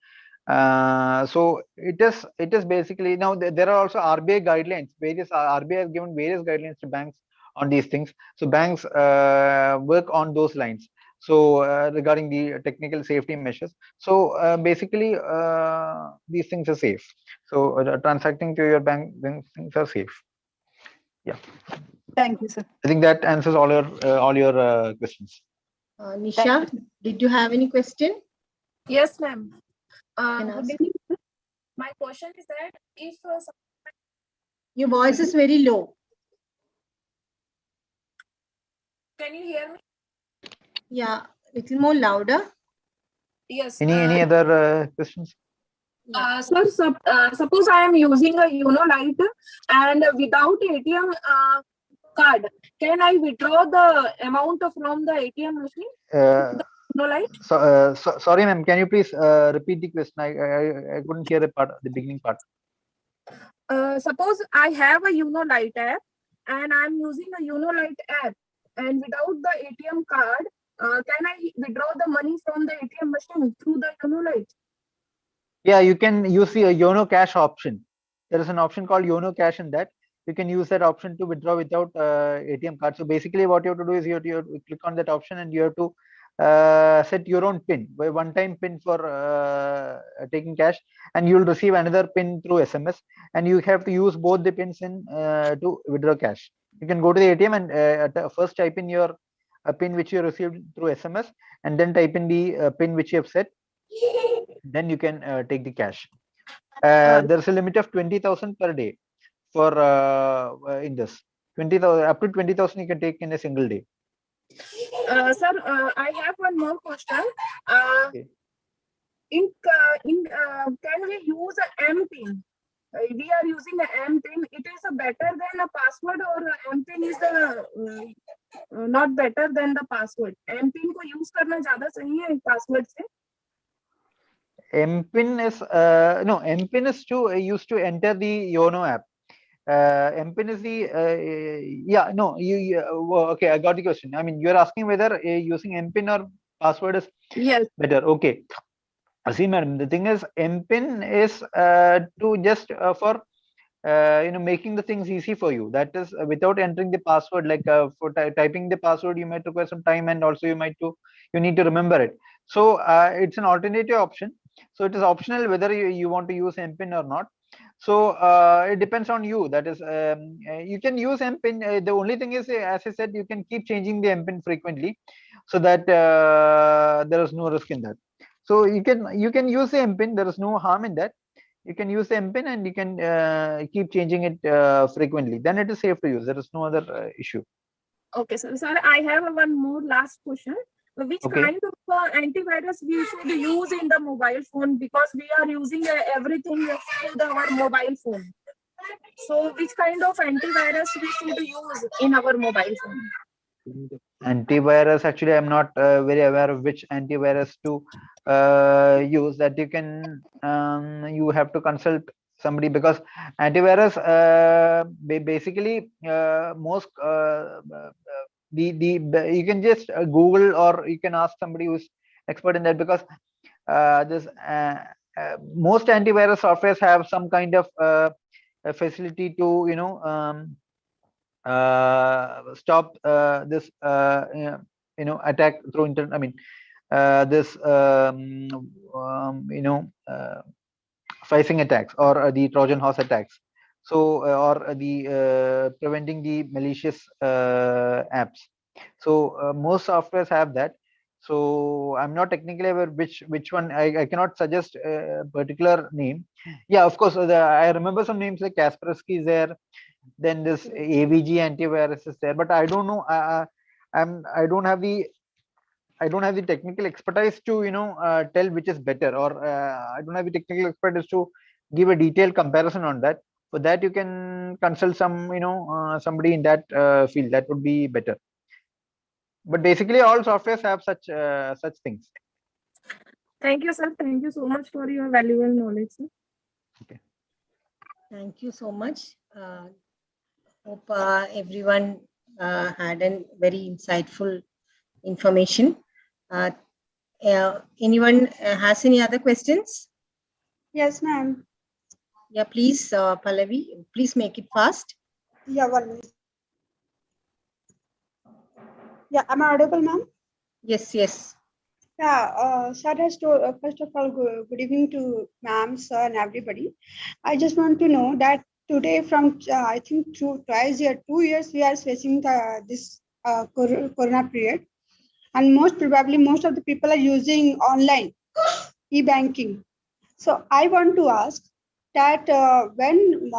So it is basically, now there are also RBI guidelines. Various RBI has given various guidelines to banks on these things. So banks work on those lines. So regarding the technical safety measures. So basically these things are safe. So transacting to your bank, things are safe. Yeah. Thank you, sir. I think that answers all your questions. Nisha, did you have any question? Yes, ma'am. Can Good ask. evening. My question is that if Your voice is very low. can you hear me? Yeah, little more louder. Yes. Any other questions? Sir, suppose I am using a Lite and without ATM card, can I withdraw the amount from the ATM machine? The Lite? Sorry, ma'am. Can you please repeat the question? I couldn't hear the beginning part. Suppose I have a Lite app and I'm using a Lite app, and without the ATM card, can I withdraw the money from the ATM machine through the Lite? Yeah, you can use the Yono Cash option. There is an option called Yono Cash in that. You can use that option to withdraw without ATM card. So basically what you have to do is you have to click on that option, and you have to set your own PIN, by one-time PIN for taking cash, and you'll receive another PIN through SMS, and you have to use both the PINs in to withdraw cash. You can go to the ATM and first type in your PIN which you received through SMS, and then type in the PIN which you have set. Then you can take the cash. There's a limit of 20,000 per day for in this. 20,000 up to 20,000 you can take in a single day. Sir, I have one more question. Okay. Can we use an MPIN? We are using an MPIN. It is better than a password, or MPIN is not better than the password? MPIN को use करना ज़्यादा सही है password से? MPIN is no. MPIN is used to enter the Yono app. MPIN is the yeah, no, okay, I got the question. I mean, you're asking whether using MPIN or password is better. Okay. See, madam, the thing is, MPIN is to just for making the things easy for you. That is without entering the password. Like for typing the password, you might require some time, and also you need to remember it. So it's an alternative option. So it is optional whether you want to use MPIN or not. So it depends on you. That is, you can use MPIN. The only thing is, as I said, you can keep changing the MPIN frequently, so that there is no risk in that. So you can use the MPIN. There is no harm in that. You can use the MPIN, and you can keep changing it frequently. Then it is safe to use. There is no other issue. Okay, sir. Sir, I have one more last question. Which kind of antivirus we should use in the mobile phone, because we are using everything through our mobile phone. So which kind of antivirus we should use in our mobile phone? Antivirus, actually, I'm not very aware of which antivirus to use. That you can you have to consult somebody, because antivirus basically most you can just Google, or you can ask somebody who's expert in that, because most antivirus softwares have some kind of facility to stop this attack through internet. I mean this phishing attacks or the Trojan horse attacks. So or the preventing the malicious apps. So most softwares have that. So I'm not technically aware which one. I cannot suggest a particular name. Yeah, of course. I remember some names like Kaspersky is there. Then this AVG antivirus is there, but I don't know. I don't have the technical expertise to tell which is better, or I don't have the technical expertise to give a detailed comparison on that. For that, you can consult somebody in that field. That would be better. But basically, all softwares have such things. Thank you, sir. Thank you so much for your valuable knowledge, sir. Okay. Thank you so much. Hope everyone had a very insightful information. Anyone has any other questions? Yes, ma'am. Yeah, please, Pallavi, please make it fast. Yeah, 1 minute. Yeah, am I audible, ma'am? Yes, yes. Yeah, sir has to, first of all, good evening to ma'am, sir, and everybody. I just want to know that today from, I think, 2 years, we are facing this corona period. And most probably, most of the people are using online e-banking. So I want to ask that when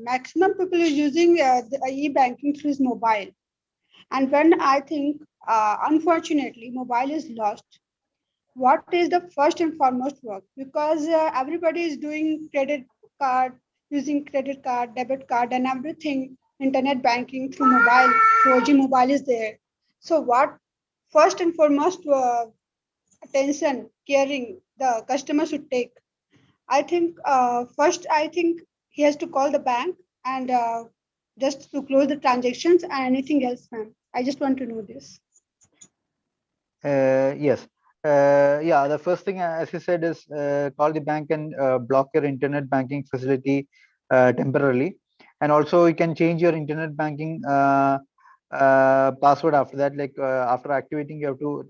maximum people are using the e-banking through his mobile, and when I think, unfortunately, mobile is lost, what is the first and foremost work? Because everybody is doing credit card, using credit card, debit card, and everything, internet banking through mobile, 4G mobile is there. So what first and foremost attention, caring the customer should take? I think first, I think he has to call the bank and just to close the transactions and anything else, ma'am. I just want to know this. Yes. Yeah, the first thing, as you said, is call the bank and block your internet banking facility temporarily. And also you can change your internet banking password after that. Like after activating, you have to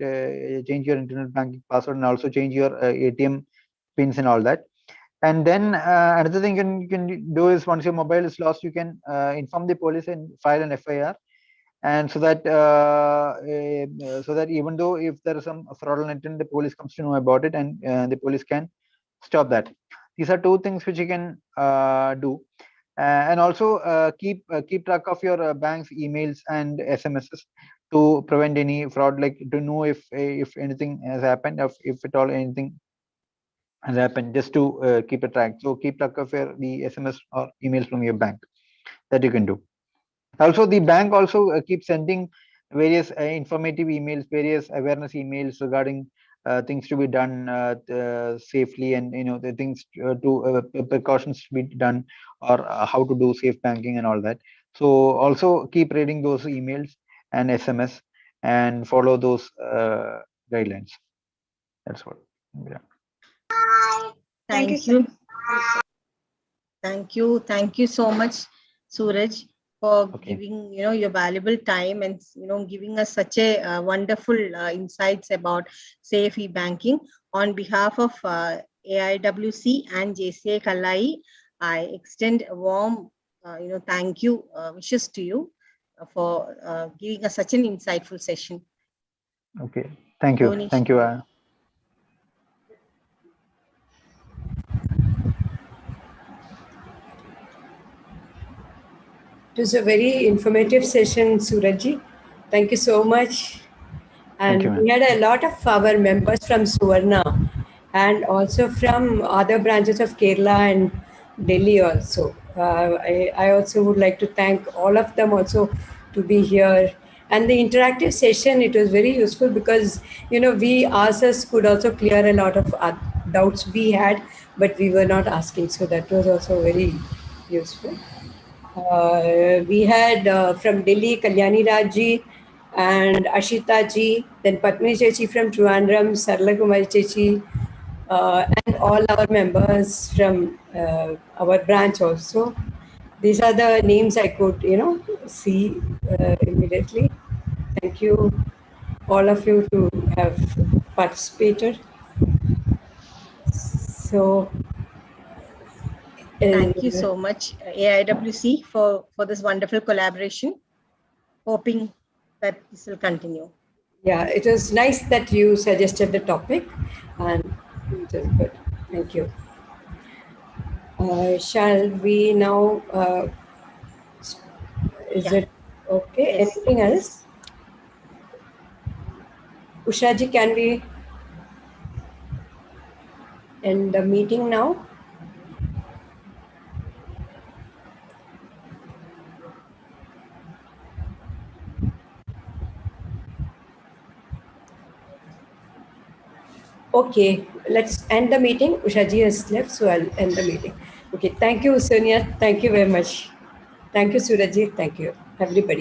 change your internet banking password and also change your ATM pins and all that. And then another thing you can do is, once your mobile is lost, you can inform the police and file an FIR. And so that even though if there is some fraudulent intent, the police comes to know about it, and the police can stop that. These are two things which you can do. And also keep track of your bank's emails and SMSs to prevent any fraud, like to know if anything has happened, if at all anything has happened, just to keep a track. So keep track of the SMS or emails from your bank. That you can do. Also, the bank also keeps sending various informative emails, various awareness emails regarding things to be done safely, and the things precautions to be done, or how to do safe banking and all that. So also keep reading those emails and SMS and follow those guidelines. That's what. Yeah. Thank you. Thank you so much, Suraj, for giving your valuable time and giving us such a wonderful insights about safe e-banking. On behalf of AIWC and JCI Kallai, I extend a warm thank you wishes to you for giving us such an insightful session. Okay, thank you. Thank you. It was a very informative session, Surajji. Thank you so much. And we had a lot of our members from Suvarna and also from other branches of Kerala and Delhi also. I also would like to thank all of them also to be here. And the interactive session, it was very useful because, we ourselves could also clear a lot of doubts we had, but we were not asking. So that was also very useful. We had from Delhi, Kalyani Rajji and Ashita ji, then Patmini Chechi from Trivandrum, Sarla Kumari Chechi, and all our members from our branch also. These are the names I could, see immediately. Thank you, all of you, to have participated. So, Thank you so much, AIWC, for this wonderful collaboration. Hoping that this will continue. Yeah, it was nice that you suggested the topic, and it was good. Thank you. Shall we now? Is it okay? Yes. Anything else? Ushaji, can we end the meeting now? Okay, let's end the meeting. Ushaji has left, so I'll end the meeting. Okay, thank you, Sonia. Thank you very much. Thank you, Surajit. Thank you, everybody.